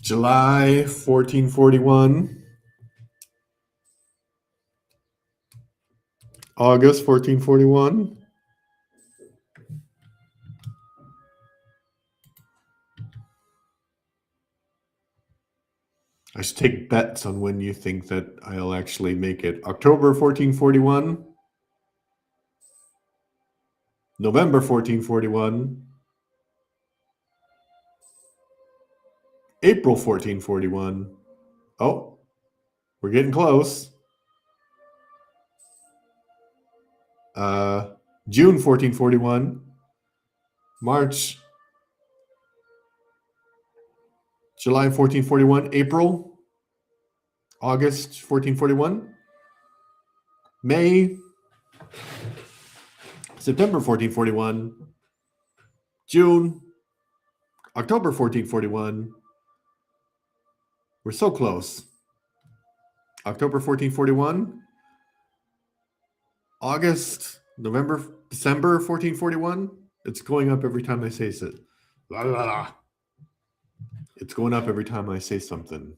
Speaker 1: July 1441. August 1441. I should take bets on when you think that I'll actually make it. October 1441. November 1441. April 1441. Oh, we're getting close. June 1441. March. July 1441. April. August 1441. May. September 1441. June. October 1441. We're so close. October 1441. August, November, December 1441. It's going up every time I say it. La, la, la. It's going up every time I say something.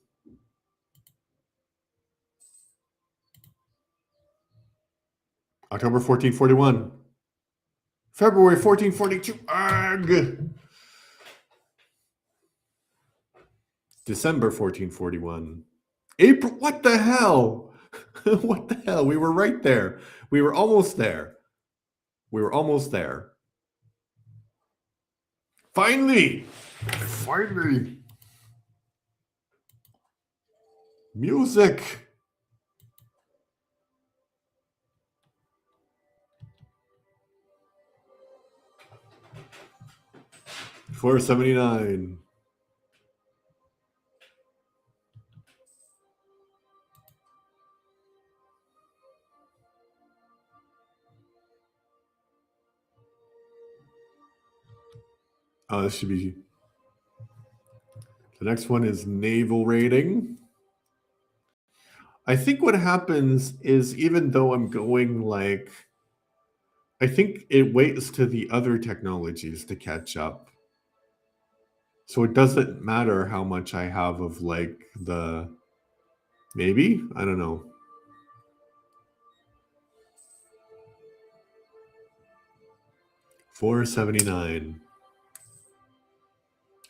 Speaker 1: October 1441. February 1442. Arg! December 1441. April, what the hell? What the hell? We were right there. We were almost there. We were almost there. Finally! Finally! Music! $4.79. Oh, this should be. The next one is naval rating. I think what happens is even though I'm going like, I think it waits to the other technologies to catch up. So it doesn't matter how much I have of like the, maybe? I don't know. $4.79.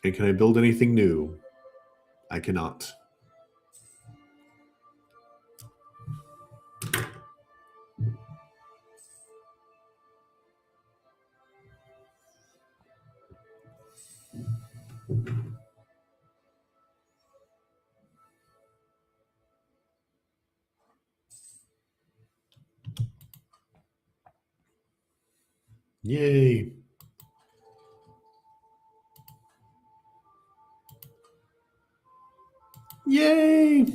Speaker 1: And can I build anything new? I cannot. Yay. Yay.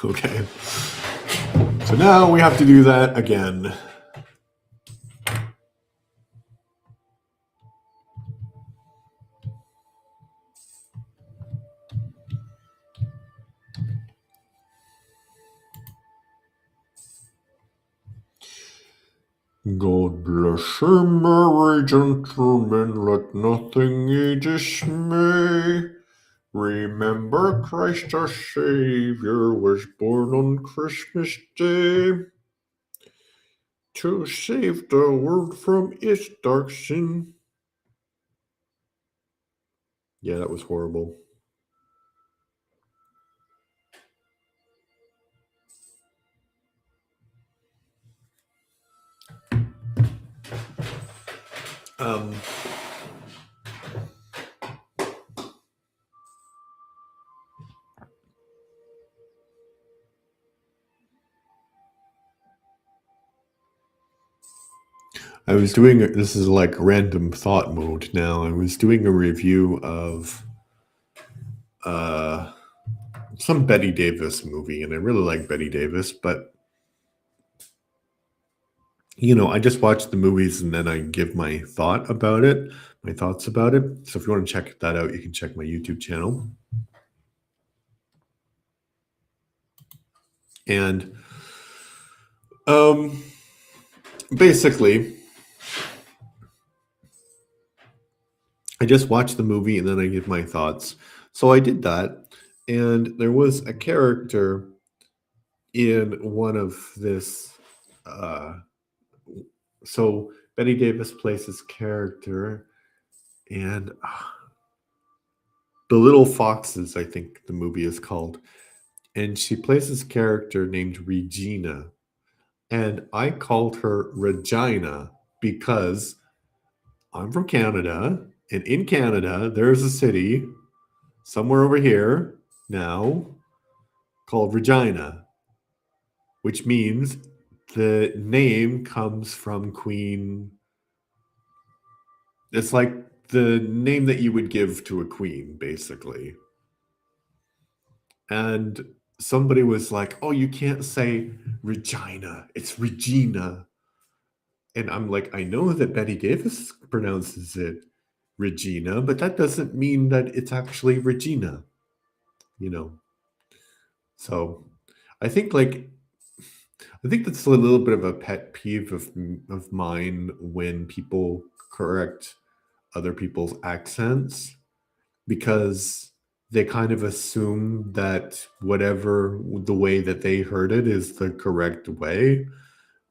Speaker 1: Okay. So now we have to do that again. God bless you, merry gentlemen, let nothing ye dismay. Remember Christ our Savior was born on Christmas Day to save the world from its dark sin. Yeah, that was horrible. I was doing, this is like random thought mode now. I was doing a review of some Betty Davis movie, and I really like Betty Davis, but you know, I just watch the movies and then I give my thoughts about it. So if you want to check that out, you can check my YouTube channel. And basically, I just watch the movie and then I give my thoughts. So I did that, and there was a character in one of this. So Betty Davis plays this character, and The Little Foxes, I think the movie is called. And she plays this character named Regina. And I called her Regina because I'm from Canada. And in Canada, there's a city somewhere over here now called Regina, which means the name comes from Queen. It's like the name that you would give to a queen, basically. And somebody was like, oh, you can't say Regina, it's Regina. And I'm like, I know that Betty Davis pronounces it Regina, but that doesn't mean that it's actually Regina, you know? So I think that's a little bit of a pet peeve of mine when people correct other people's accents, because they kind of assume that whatever the way that they heard it is the correct way,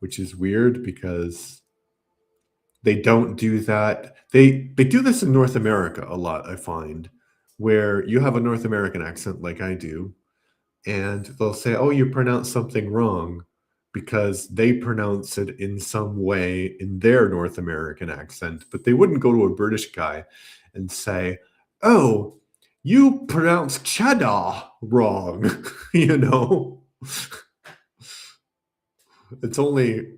Speaker 1: which is weird because they don't do that. They do this in North America a lot, I find, where you have a North American accent like I do, and they'll say, "Oh, you pronounced something wrong," because they pronounce it in some way in their North American accent, but they wouldn't go to a British guy and say, "Oh, you pronounced cheddar wrong." You know, it's only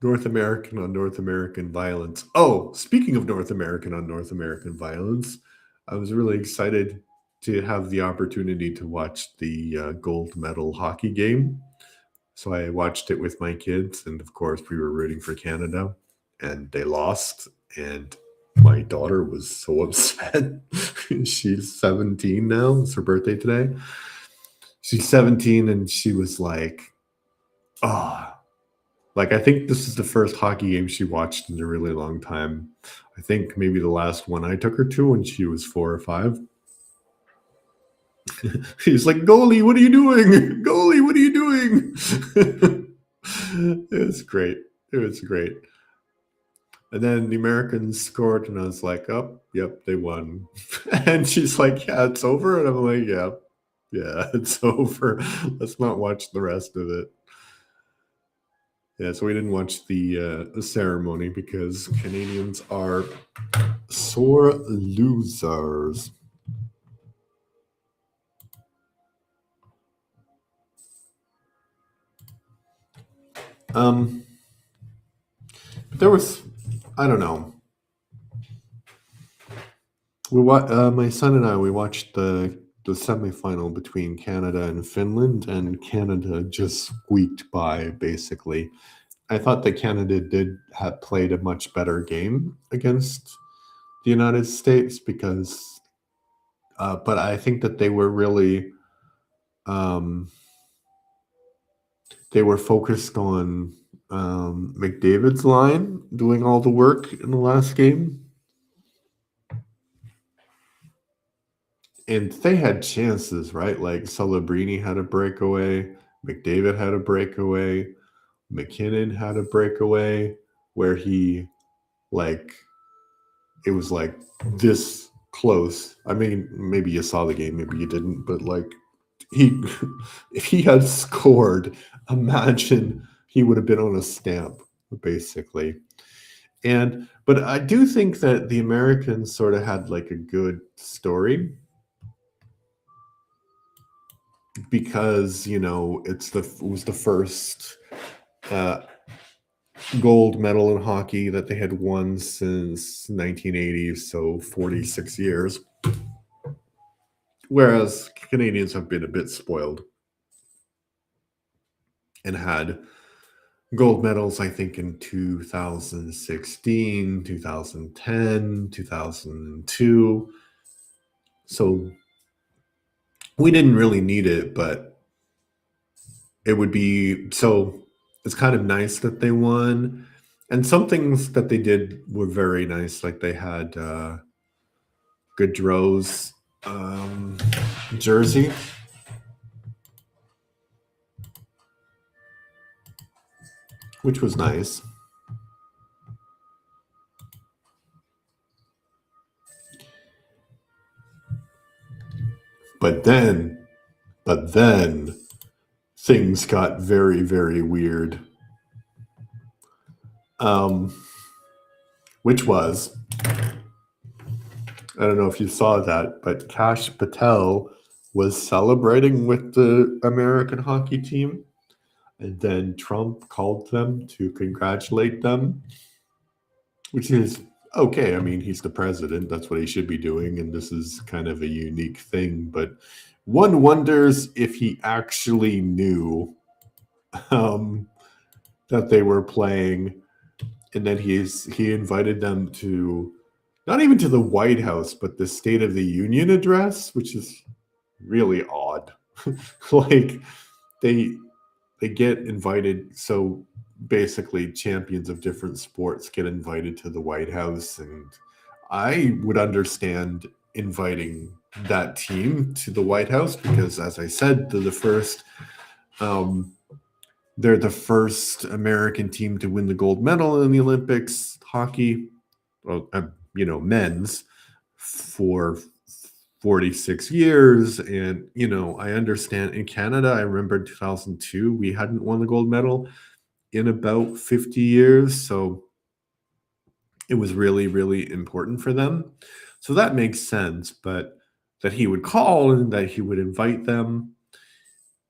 Speaker 1: North American on North American violence. Oh, speaking of North American on North American violence, I was really excited to have the opportunity to watch the gold medal hockey game. So I watched it with my kids, and of course, we were rooting for Canada, and they lost. And my daughter was so upset. She's 17 now. It's her birthday today. She's 17, and she was like, oh, like, I think this is the first hockey game she watched in a really long time. I think maybe the last one I took her to when she was 4 or 5. He's like, goalie, what are you doing? Goalie, what are you doing? It was great. It was great. And then the Americans scored, and I was like, oh, yep, they won. And she's like, yeah, it's over. And I'm like, yeah, it's over. Let's not watch the rest of it. Yeah, so we didn't watch the ceremony because Canadians are sore losers. But there was, I don't know. My son and I, we watched the semifinal between Canada and Finland, and Canada just squeaked by, basically. I thought that Canada did have played a much better game against the United States because, but I think that they were really, they were focused on McDavid's line doing all the work in the last game. And they had chances, right? Like Celebrini had a breakaway, McDavid had a breakaway, McKinnon had a breakaway where he, like, it was like this close. I mean, maybe you saw the game, maybe you didn't, but like if he had scored, imagine he would have been on a stamp, basically. But I do think that the Americans sort of had like a good story because, you know, it was the first gold medal in hockey that they had won since 1980, so 46 years. Whereas Canadians have been a bit spoiled and had gold medals, I think, in 2016, 2010, 2002. So we didn't really need it, but it would be, so it's kind of nice that they won. And some things that they did were very nice. Like they had Gaudreau's jersey. Which was nice. But then things got very, very weird. Which was, I don't know if you saw that, but Kash Patel was celebrating with the American hockey team. And then Trump called them to congratulate them, which is okay. I mean, he's the president. That's what he should be doing. And this is kind of a unique thing. But one wonders if he actually knew that they were playing. And then he invited them to, not even to the White House, but the State of the Union address, which is really odd. Like they get invited. So basically champions of different sports get invited to the White House. And I would understand inviting that team to the White House because, as I said, they're the first American team to win the gold medal in the Olympics hockey, well, men's, for 46 years. And, I understand in Canada, I remember in 2002, we hadn't won the gold medal in about 50 years. So it was really, really important for them. So that makes sense, but that he would call and that he would invite them.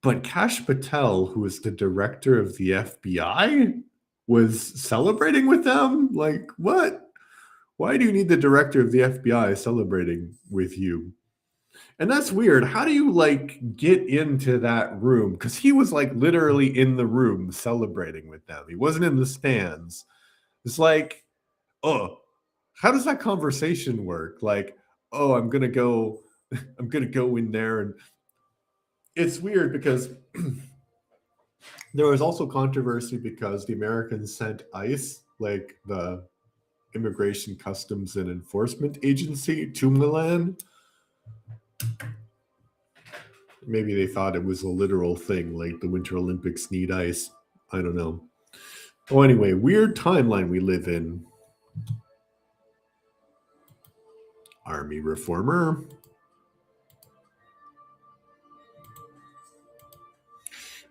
Speaker 1: But Kash Patel, who is the director of the FBI, was celebrating with them? Like, what? Why do you need the director of the FBI celebrating with you? And that's weird. How do you get into that room? Because he was literally in the room celebrating with them. He wasn't in the stands. It's like, oh, how does that conversation work? Like, oh, I'm gonna go in there. And it's weird because there was also controversy because the Americans sent ICE, like the Immigration, Customs, and Enforcement Agency, to Milan. Maybe they thought it was a literal thing, like the Winter Olympics need ice. I don't know. Oh, anyway, weird timeline we live in. Army reformer.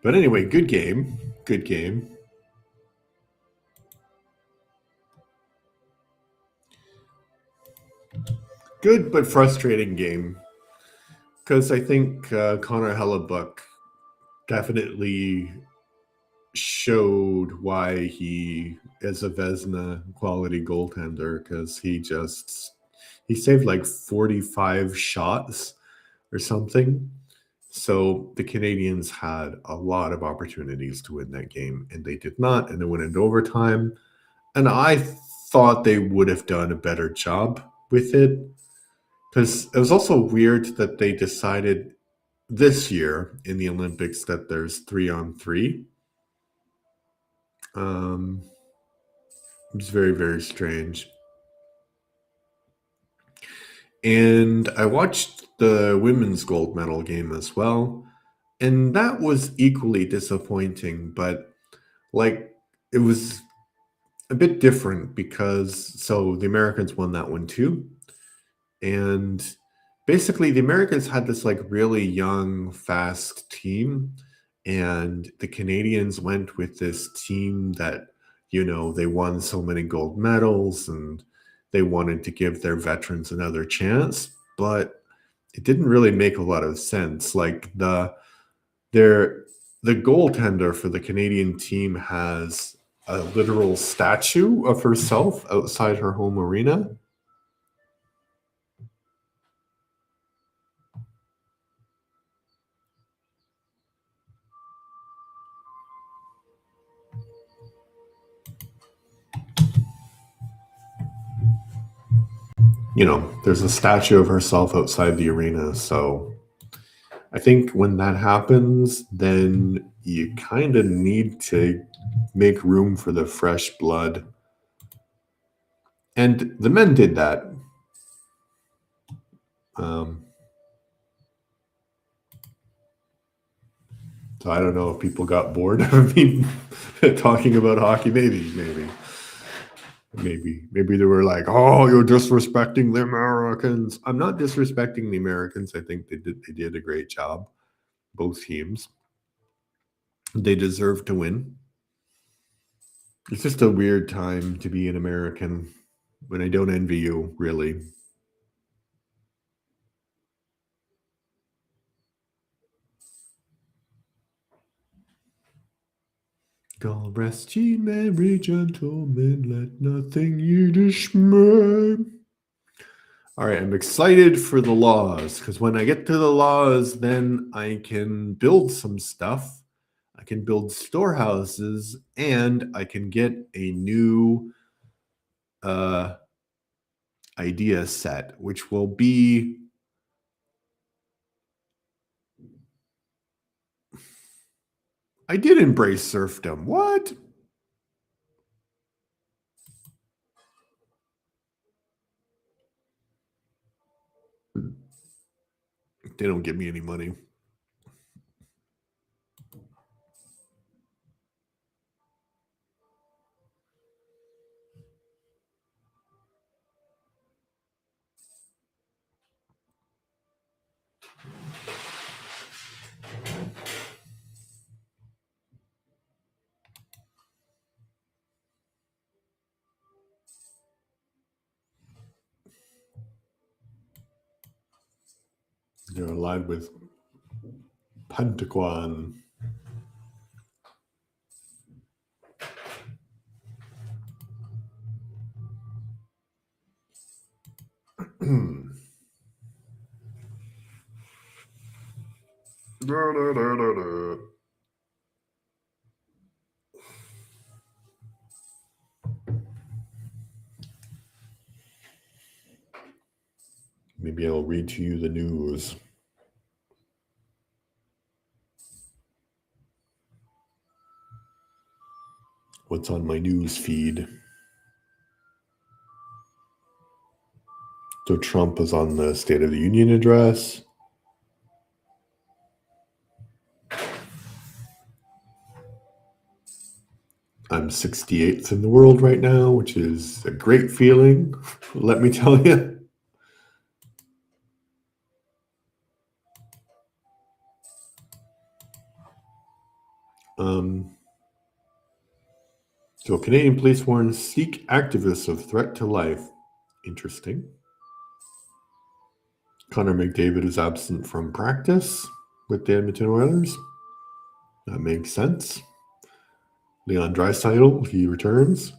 Speaker 1: But anyway, good game. Good game. Good but frustrating game. Because I think Connor Hellebuck definitely showed why he is a Vezina quality goaltender, because he saved 45 shots or something. So the Canadians had a lot of opportunities to win that game, and they did not, and it went into overtime. And I thought they would have done a better job with it, because it was also weird that they decided this year in the Olympics that there's 3-on-3. It's very, very strange. And I watched the women's gold medal game as well, and that was equally disappointing, but like it was a bit different because so the Americans won that one too. And basically the Americans had this like really young, fast team, and the Canadians went with this team that, they won so many gold medals and they wanted to give their veterans another chance, but it didn't really make a lot of sense. Like their the goaltender for the Canadian team has a literal statue of herself outside her home arena. There's a statue of herself outside the arena. So I think when that happens, then you kind of need to make room for the fresh blood. And the men did that. So I don't know if people got bored of me talking about hockey. Maybe they were like, "Oh, you're disrespecting the Americans." I'm not disrespecting the Americans. I think they did a great job. Both teams. They deserve to win. It's just a weird time to be an American, when I don't envy you, really. God rest ye merry gentlemen, let nothing you dismay. All right, I'm excited for the laws, because when I get to the laws, then I can build some stuff. I can build storehouses, and I can get a new idea set, which will be I did embrace serfdom. What? They don't give me any money. They're allied with Pentaquan. Maybe I'll read to you the news. What's on my news feed? So Trump is on the State of the Union address. I'm 68th in the world right now, which is a great feeling, let me tell you. So Canadian police warn Sikh activists of threat to life. Interesting. Connor McDavid is absent from practice with the Edmonton Oilers. That makes sense. Leon Draisaitl, he returns.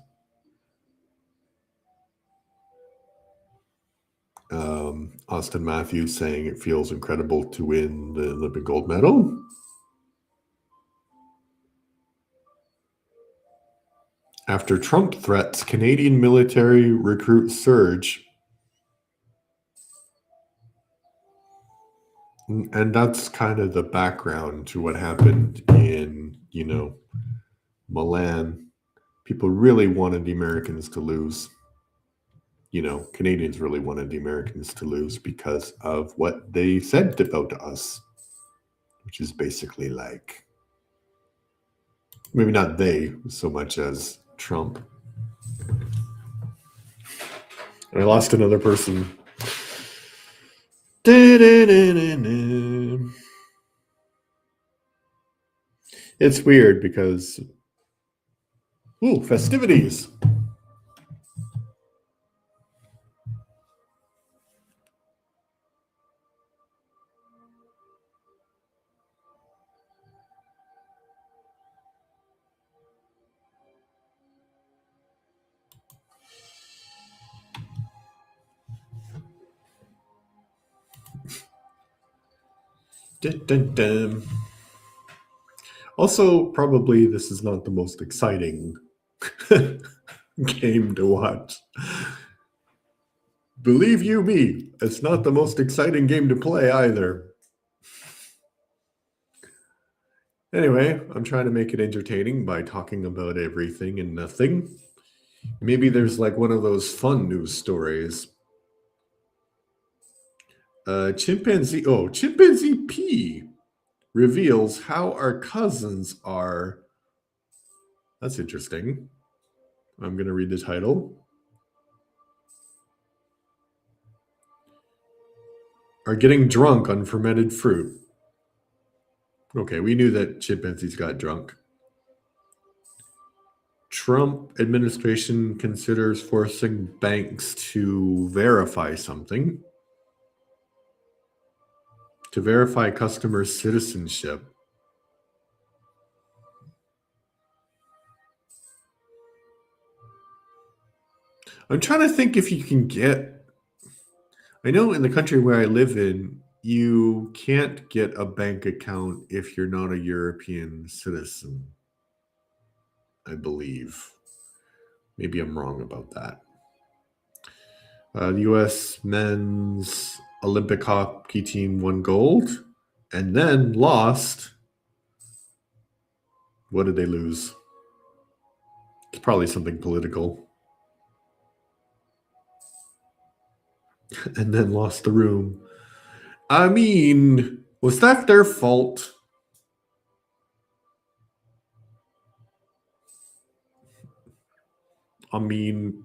Speaker 1: Austin Matthews saying it feels incredible to win the Olympic gold medal. After Trump threats, Canadian military recruits surge. And that's kind of the background to what happened in, Milan. People really wanted the Americans to lose. Canadians really wanted the Americans to lose because of what they said about us, which is basically like, maybe not they so much as Trump. I lost another person. It's weird because, festivities. Dun, dun, dun. Also, probably this is not the most exciting game to watch. Believe you me, it's not the most exciting game to play either. Anyway, I'm trying to make it entertaining by talking about everything and nothing. Maybe there's like one of those fun news stories. Chimpanzee P reveals how our cousins are. That's interesting. I'm going to read the title. Are getting drunk on fermented fruit. Okay, we knew that chimpanzees got drunk. Trump administration considers forcing banks to verify something. To verify customer citizenship. I'm trying to think if you can get. I know in the country where I live in, you can't get a bank account if you're not a European citizen. I believe. Maybe I'm wrong about that. The U.S. men's Olympic hockey team won gold and then lost. What did they lose? It's probably something political. And then lost the room. I mean, was that their fault? I mean,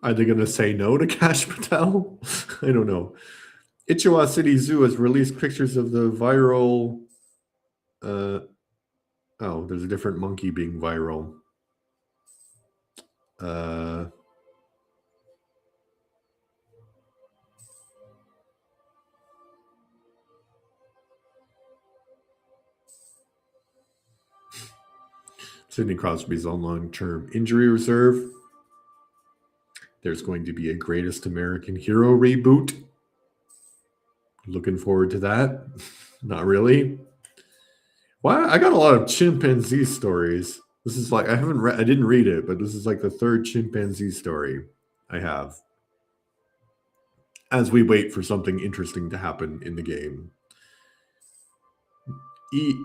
Speaker 1: are they going to say no to Kash Patel? I don't know. Ichiwa City Zoo has released pictures of the viral. There's a different monkey being viral. Sidney Crosby's on long-term injury reserve. There's going to be a Greatest American Hero reboot. Looking forward to that. Not really. Why? I got a lot of chimpanzee stories. This is like I didn't read it, but this is like the third chimpanzee story I have. As we wait for something interesting to happen in the game.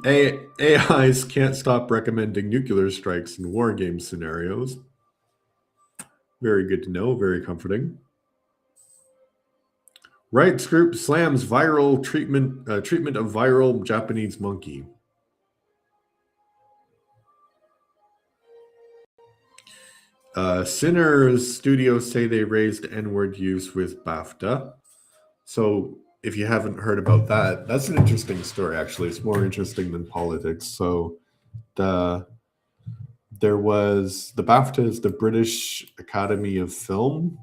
Speaker 1: AIs can't stop recommending nuclear strikes in war game scenarios. Very good to know, very comforting. Rights group slams viral treatment of viral Japanese monkey. Sinners Studios say they raised N-word use with BAFTA. So if you haven't heard about that, that's an interesting story, actually. It's more interesting than politics. So there was the BAFTA is the British Academy of Film,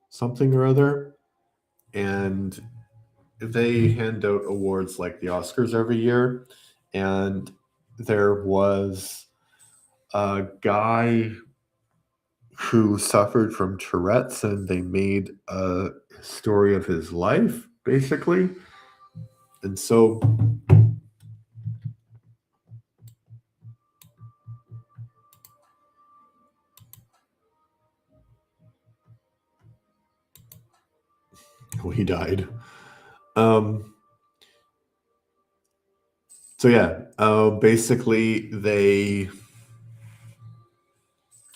Speaker 1: something or other. And they hand out awards like the Oscars every year. And there was a guy who suffered from Tourette's, and they made a story of his life, basically. And so he died. Um, so yeah, basically they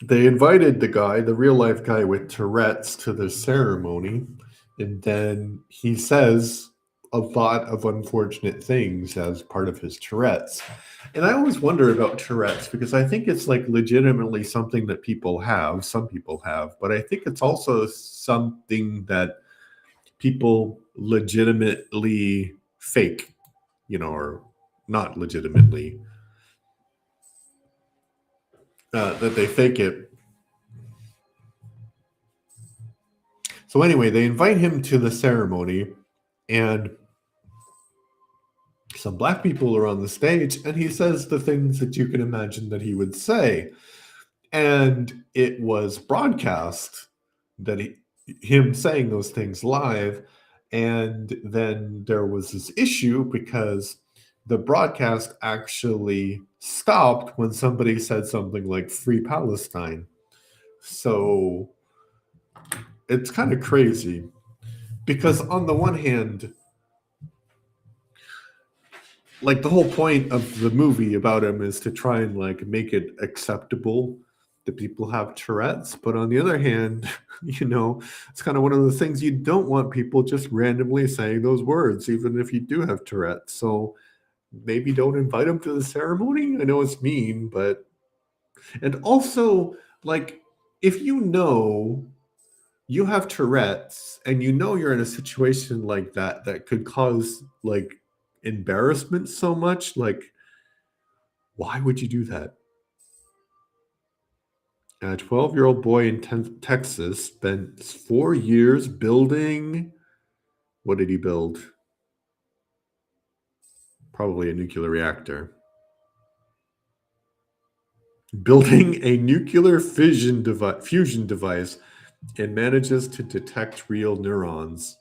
Speaker 1: invited the guy, the real life guy with Tourette's, to the ceremony, and then he says a lot of unfortunate things as part of his Tourette's. And I always wonder about Tourette's because I think it's like legitimately something that people have, some people have, but I think it's also something that people legitimately fake, or not legitimately, that they fake it. So anyway, they invite him to the ceremony, and some black people are on the stage, and he says the things that you can imagine that he would say. And it was broadcast that him saying those things live. And then there was this issue because the broadcast actually stopped when somebody said something like Free Palestine. So it's kind of crazy because, on the one hand, like the whole point of the movie about him is to try and like make it acceptable that people have Tourette's, but on the other hand, it's kind of one of the things you don't want people just randomly saying those words, even if you do have Tourette's. So maybe don't invite them to the ceremony. I know it's mean, but and also, like, if you have Tourette's and you're in a situation like that could cause like embarrassment so much, like, why would you do that? A 12-year-old boy in Texas spent 4 years building. What did he build? Probably a nuclear reactor. Building a nuclear fusion device and manages to detect real neurons.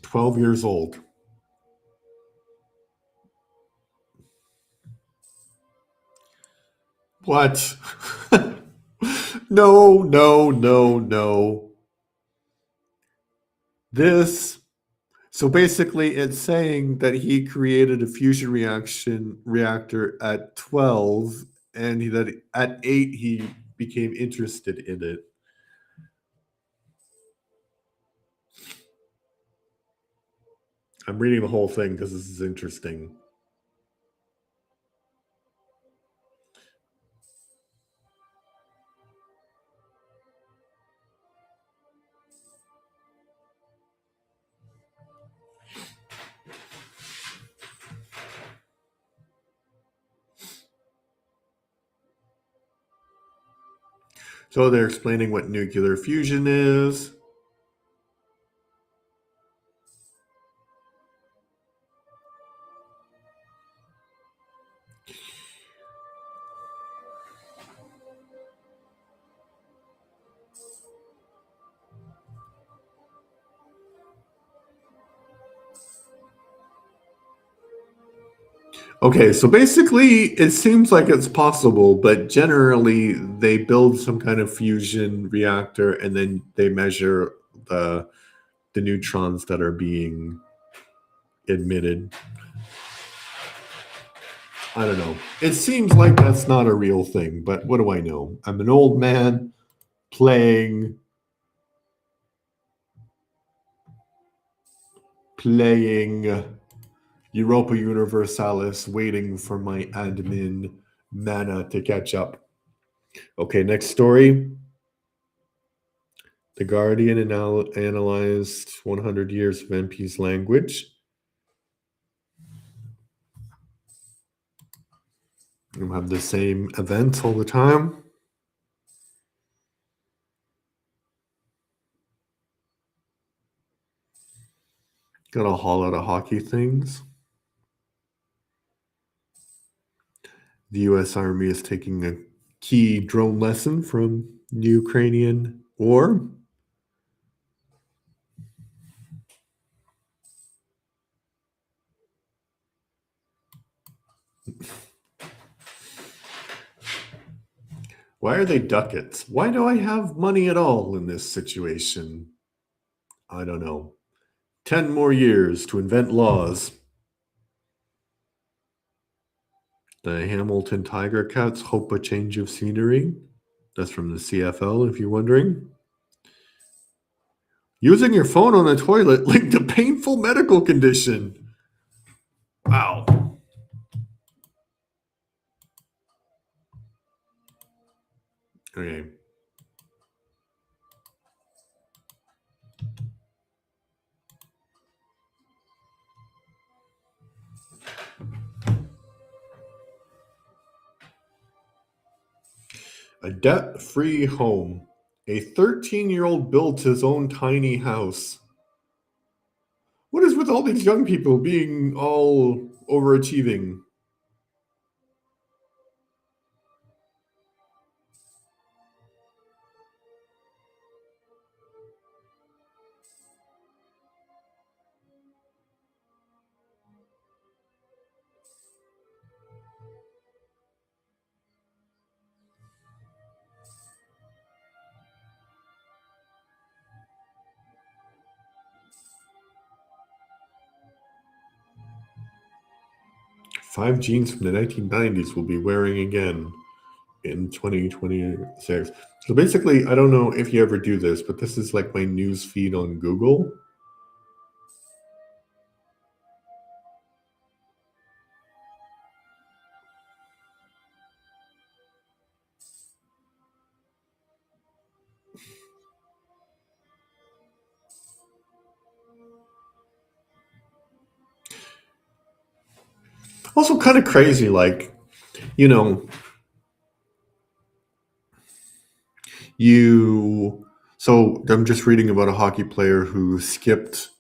Speaker 1: "12 years old." What? No, no, no, no. This. So basically, it's saying that he created a fusion reactor at 12, and that at 8 he became interested in it. I'm reading the whole thing because this is interesting. So they're explaining what nuclear fusion is. Okay, so basically, it seems like it's possible, but generally, they build some kind of fusion reactor and then they measure the neutrons that are being emitted. I don't know. It seems like that's not a real thing, but what do I know? I'm an old man playing Europa Universalis, waiting for my admin mana to catch up. Okay, next story. The Guardian analyzed 100 years of MP's language. We have the same events all the time. Got a whole lot of hockey things. The U.S. Army is taking a key drone lesson from the Ukrainian war. Why are they ducats? Why do I have money at all in this situation? I don't know. 10 more years to invent laws. The Hamilton Tiger Cats hope a change of scenery. That's from the CFL, if you're wondering. Using your phone on the toilet linked to painful medical condition. Wow. Okay. A debt-free home. A 13-year-old built his own tiny house. What is with all these young people being all overachieving? Five jeans from the 1990s will be wearing again in 2026. So basically, I don't know if you ever do this, but this is like my news feed on Google. Also, kind of crazy, like, you know, you. So I'm just reading about a hockey player who skipped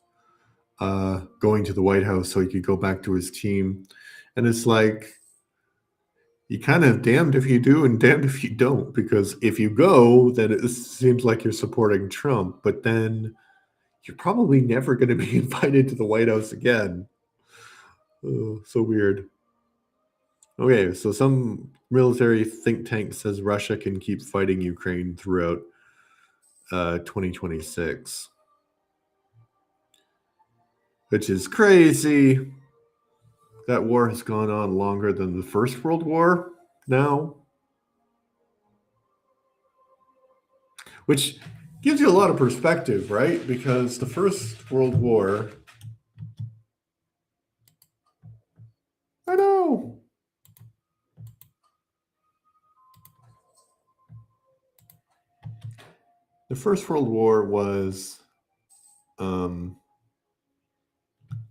Speaker 1: going to the White House so he could go back to his team. And it's like, you kind of damned if you do and damned if you don't, because if you go, then it seems like you're supporting Trump, but then you're probably never going to be invited to the White House again. Oh, so weird. Okay, so some military think tank says Russia can keep fighting Ukraine throughout 2026, which is crazy. That war has gone on longer than the First World War now, which gives you a lot of perspective, right? Because the First World War, I know. The First World War was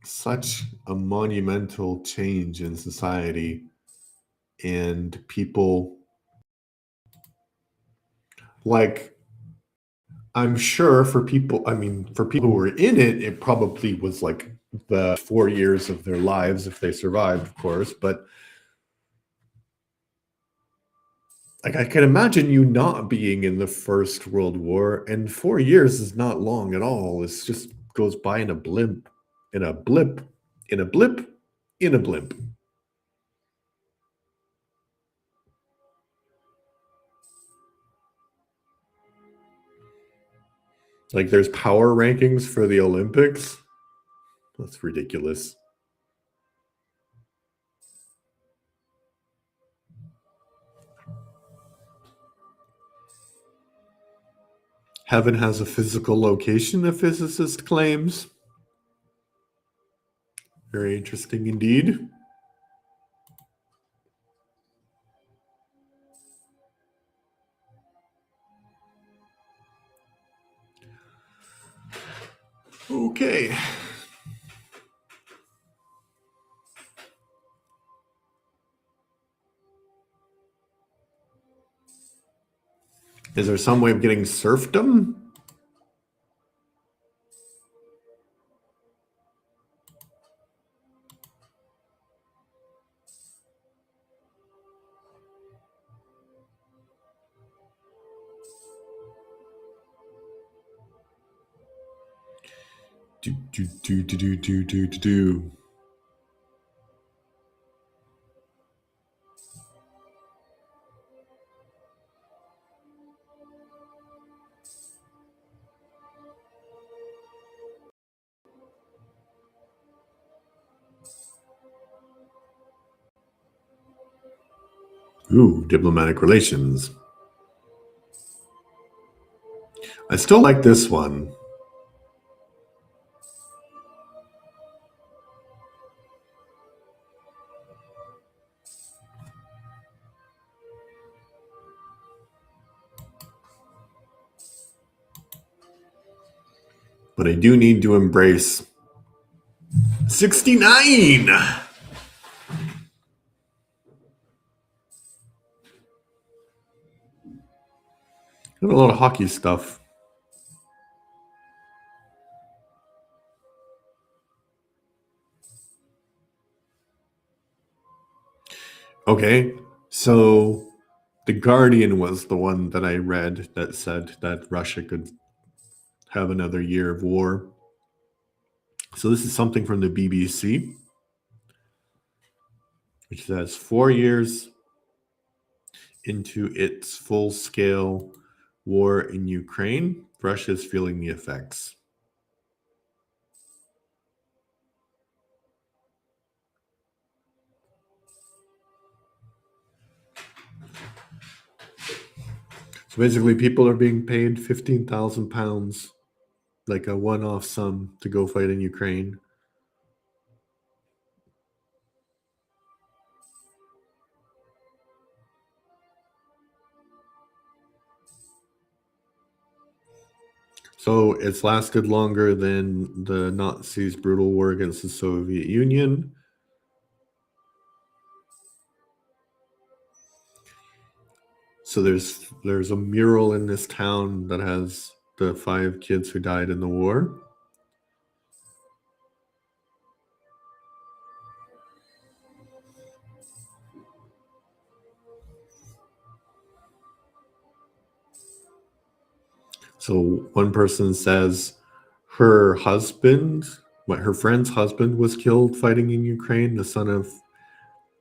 Speaker 1: such a monumental change in society, and people, like, I'm sure for people, I mean, for people who were in it, it probably was like the 4 years of their lives if they survived, of course. But like, I can imagine you not being in the First World War, and 4 years is not long at all. It just goes by in a blimp, in a blip, in a blip, in a blimp. Like, there's power rankings for the Olympics. That's ridiculous. Heaven has a physical location, a physicist claims. Very interesting indeed. Okay. Is there some way of getting serfdom? Do. Ooh, diplomatic relations. I still like this one. But I do need to embrace 69. Got a lot of hockey stuff. Okay, so The Guardian was the one that I read that said that Russia could have another year of war. So this is something from the BBC, which says 4 years into its full-scale war in Ukraine, Russia is feeling the effects. So basically, people are being paid £15,000, like a one-off sum, to go fight in Ukraine. So it's lasted longer than the Nazis' brutal war against the Soviet Union. So there's a mural in this town that has the 5 kids who died in the war. So one person says her friend's husband was killed fighting in Ukraine, the son of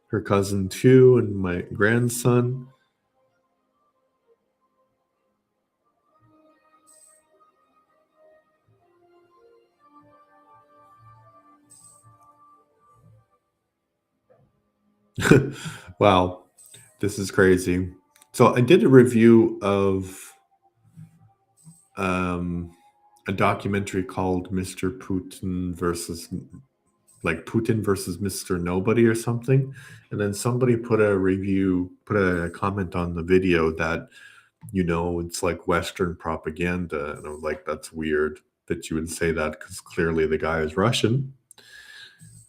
Speaker 1: her cousin too, and my grandson. Wow, this is crazy. So I did a review of a documentary called Mr. Putin versus Mr. Nobody or something. And then somebody put a comment on the video that, it's like Western propaganda. And I was like, that's weird that you would say that because clearly the guy is Russian.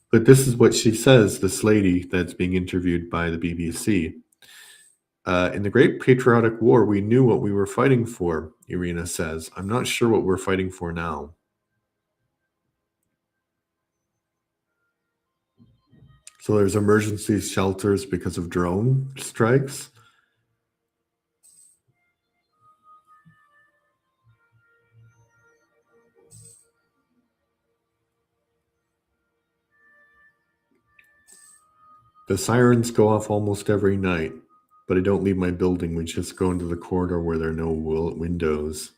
Speaker 1: But this is what she says, this lady that's being interviewed by the BBC. In the Great Patriotic War, we knew what we were fighting for, Irina says. I'm not sure what we're fighting for now. So there's emergency shelters because of drone strikes. The sirens go off almost every night, but I don't leave my building. We just go into the corridor where there are no windows.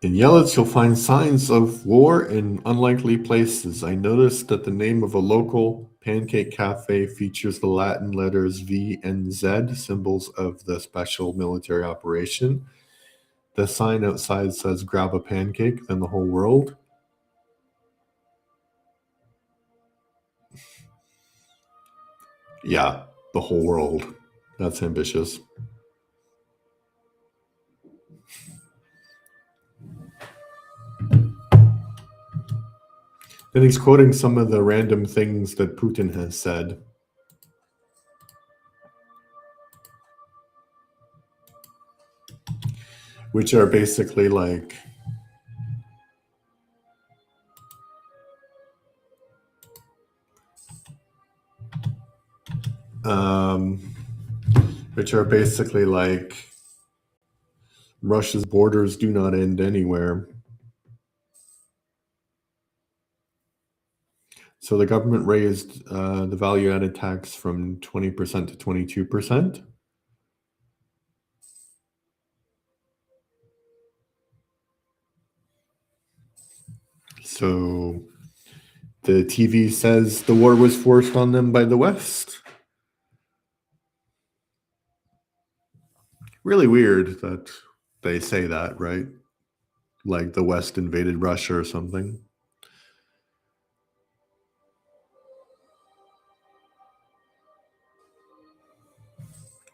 Speaker 1: In Yelitz, you'll find signs of war in unlikely places. I noticed that the name of a local pancake cafe features the Latin letters V and Z, symbols of the special military operation. The sign outside says, grab a pancake, then the whole world. Yeah, the whole world. That's ambitious. Then he's quoting some of the random things that Putin has said. Which are basically like, which are basically like Russia's borders do not end anywhere. So the government raised the value-added tax from 20% to 22%. So the TV says the war was forced on them by the West. Really weird that they say that, right? Like the West invaded Russia or something.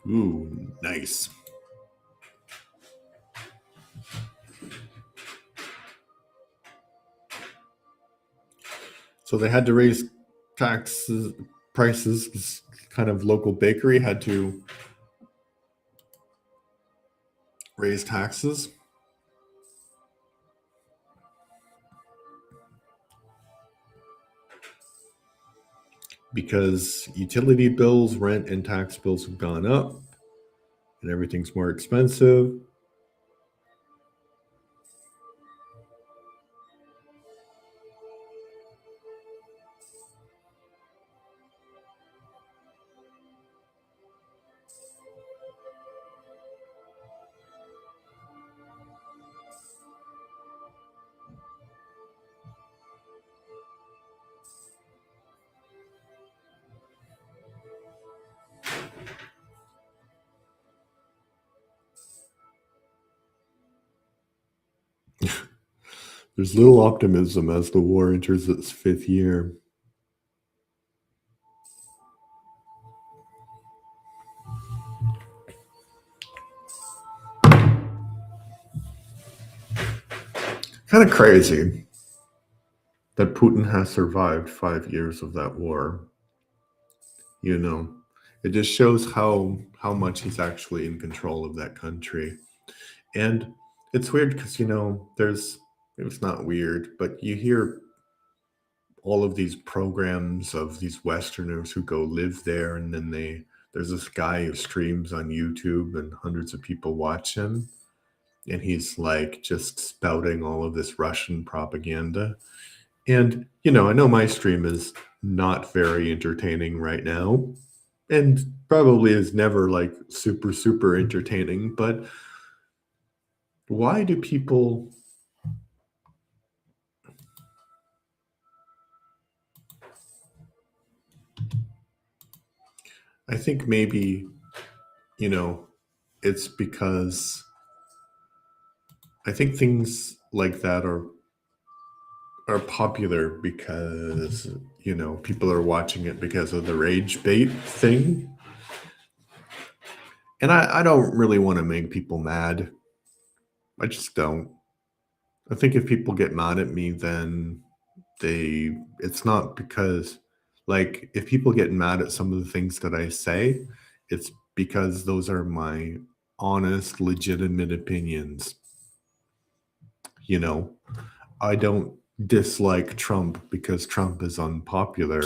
Speaker 1: Ooh, nice. So they had to raise prices. This kind of local bakery had to raise taxes. Because utility bills, rent, and tax bills have gone up and everything's more expensive. There's little optimism as the war enters its 5th year. Kind of crazy that Putin has survived 5 years of that war. You know, it just shows how much he's actually in control of that country. And it's weird because it's not weird, but you hear all of these programs of these Westerners who go live there, and then there's this guy who streams on YouTube and hundreds of people watch him, and he's like just spouting all of this Russian propaganda. And I know my stream is not very entertaining right now, and probably is never like super entertaining, but why do people I think maybe it's because I think things like that are popular because people are watching it because of the rage bait thing. And I don't really want to make people mad. I just don't. I think if people get mad at me, then it's not because, like, if people get mad at some of the things that I say, it's because those are my honest, legitimate opinions. I don't dislike Trump because Trump is unpopular.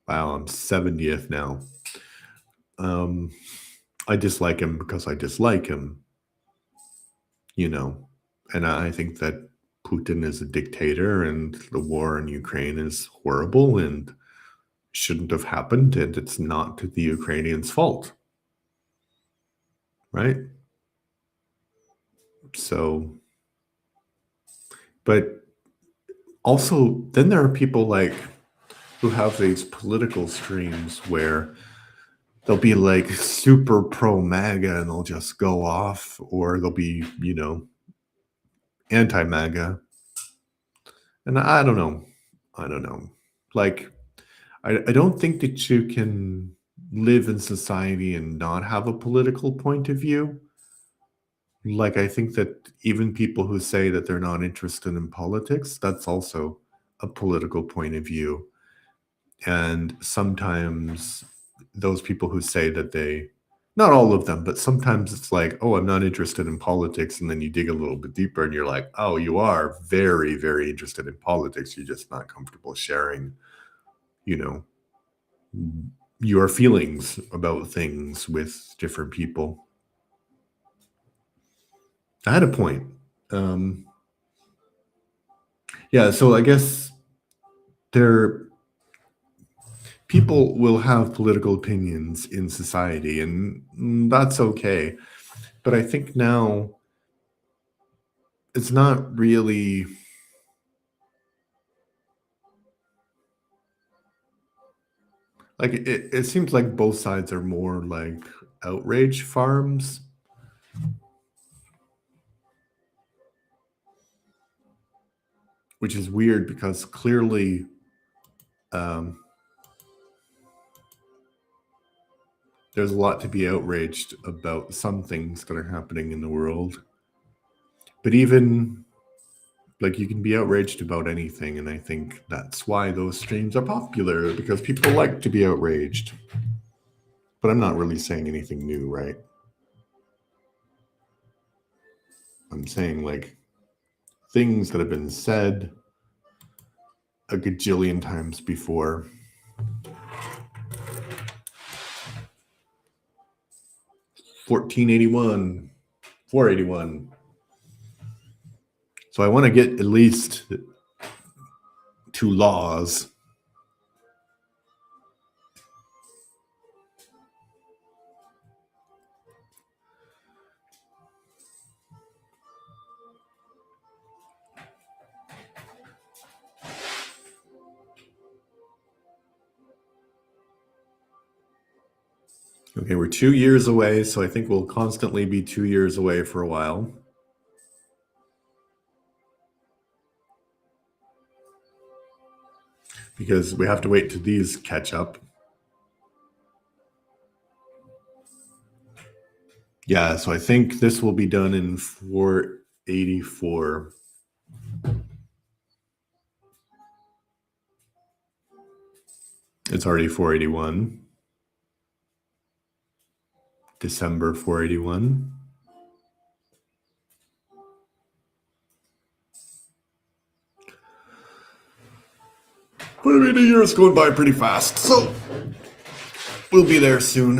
Speaker 1: Wow, I'm 70th now. I dislike him because I dislike him, and I think that Putin is a dictator and the war in Ukraine is horrible and shouldn't have happened, and it's not the Ukrainians' fault. Right? So, but also, then there are people like who have these political streams where they'll be like super pro MAGA and they'll just go off, or they'll be, anti MAGA. And I don't know. Like, I don't think that you can live in society and not have a political point of view. Like, I think that even people who say that they're not interested in politics, that's also a political point of view. And sometimes those people who say that not all of them, but sometimes it's like, oh, I'm not interested in politics. And then you dig a little bit deeper and you're like, oh, you are very, very interested in politics. You're just not comfortable sharing, your feelings about things with different people. I had a point. Yeah, so I guess people will have political opinions in society, and that's okay. But I think now it's not really like it seems like both sides are more like outrage farms. Which is weird because clearly there's a lot to be outraged about some things that are happening in the world. But even like you can be outraged about anything, and I think that's why those streams are popular, because people like to be outraged. But I'm not really saying anything new, right? I'm saying like things that have been said a gajillion times before. $14.81, $4.81. So I want to get at least 2 laws. Okay, we're 2 years away, so I think we'll constantly be 2 years away for a while. Because we have to wait till these catch up. Yeah, so I think this will be done in 484. It's already 481. December 481. But I mean, a year's going by pretty fast, so we'll be there soon.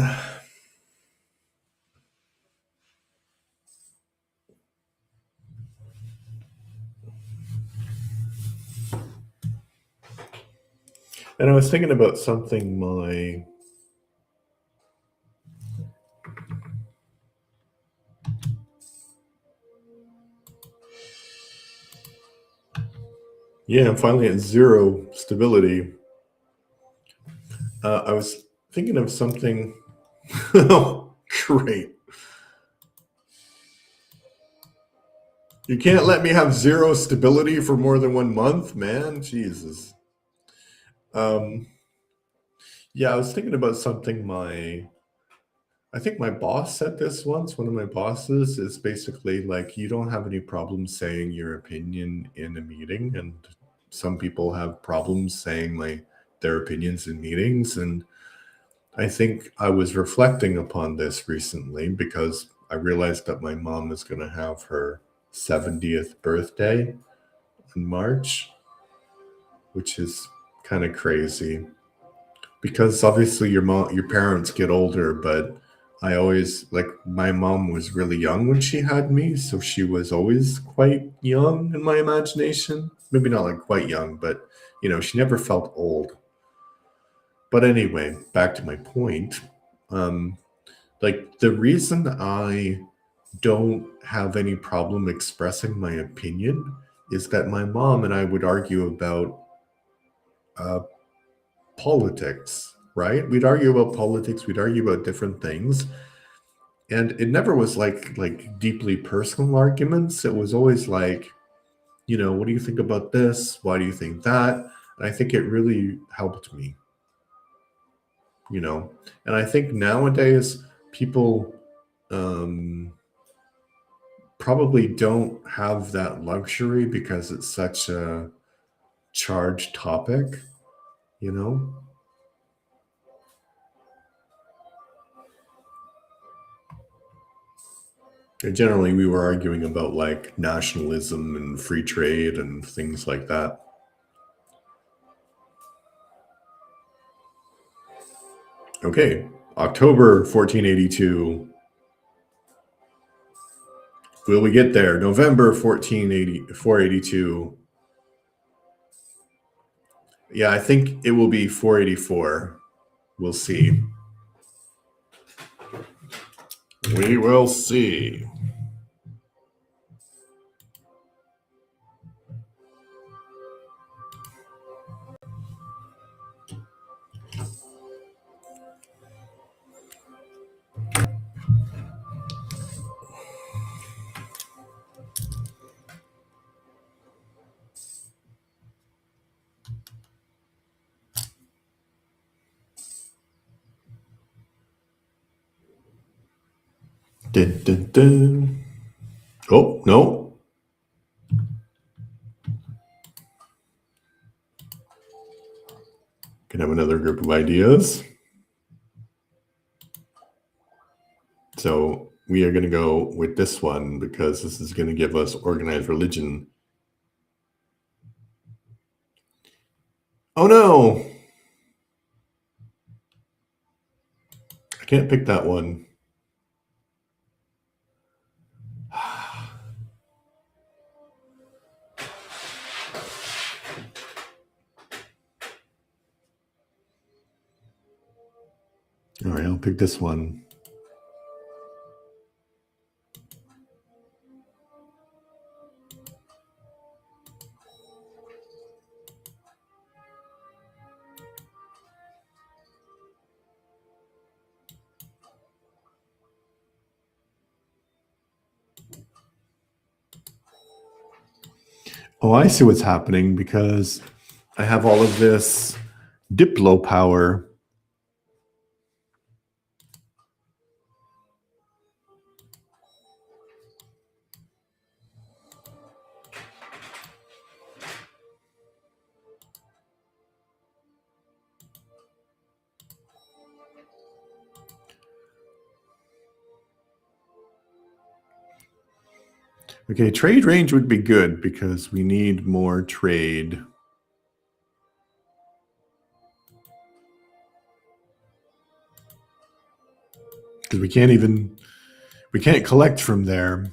Speaker 1: And I was thinking about something Yeah, I'm finally at 0 stability. I was thinking of something. Oh, great. You can't let me have 0 stability for more than 1 month, man. Jesus. Yeah, I was thinking about something I think my boss said this once. One of my bosses is basically like, you don't have any problem saying your opinion in a meeting, and some people have problems saying like their opinions in meetings. And I think I was reflecting upon this recently because I realized that my mom is going to have her 70th birthday in March, which is kind of crazy because obviously your parents get older, but I always like my mom was really young when she had me, so she was always quite young in my imagination. Maybe not like quite young, but she never felt old. But anyway, back to my point. Like the reason I don't have any problem expressing my opinion is that my mom and I would argue about politics, right? We'd argue about politics, we'd argue about different things. And it never was like deeply personal arguments. It was always like, what do you think about this? Why do you think that? And I think it really helped me, And I think nowadays people probably don't have that luxury because it's such a charged topic, And generally, we were arguing about like nationalism and free trade and things like that. Okay, October 1482. Will we get there? November 482. Yeah, I think it will be 484. We'll see. We will see. Dun, dun, dun. Oh, no. Can have another group of ideas. So we are going to go with this one because this is going to give us organized religion. Oh no! I can't pick that one. All right, I'll pick this one. Oh, I see what's happening because I have all of this Diplo power. Okay, trade range would be good because we need more trade. Because we can't collect from there.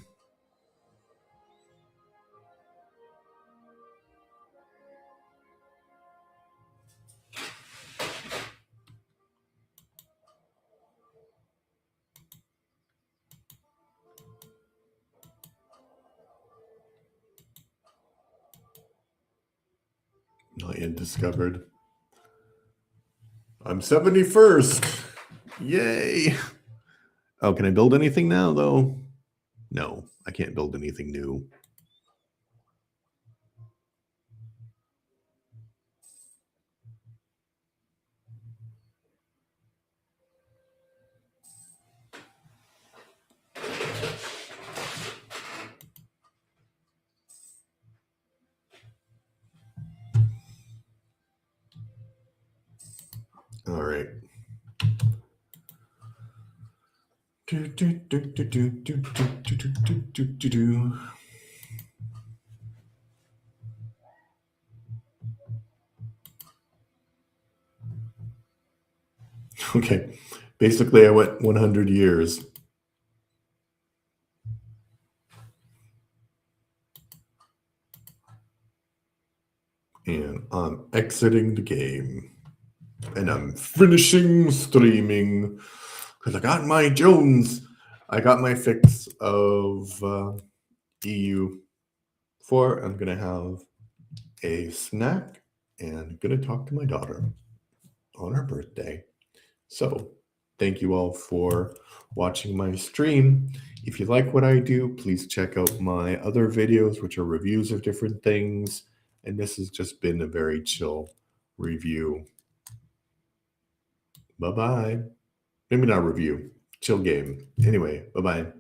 Speaker 1: Not yet discovered. I'm 71st. Yay. Oh, can I build anything now, though? No, I can't build anything new. All right. Okay. Basically, I went 100 years. And I'm exiting the game. And I'm finishing streaming because I got my Jones. I got my fix of EU4. I'm going to have a snack and going to talk to my daughter on her birthday. So thank you all for watching my stream. If you like what I do, please check out my other videos, which are reviews of different things. And this has just been a very chill review. Bye-bye. Maybe not review, chill game. Anyway, bye-bye.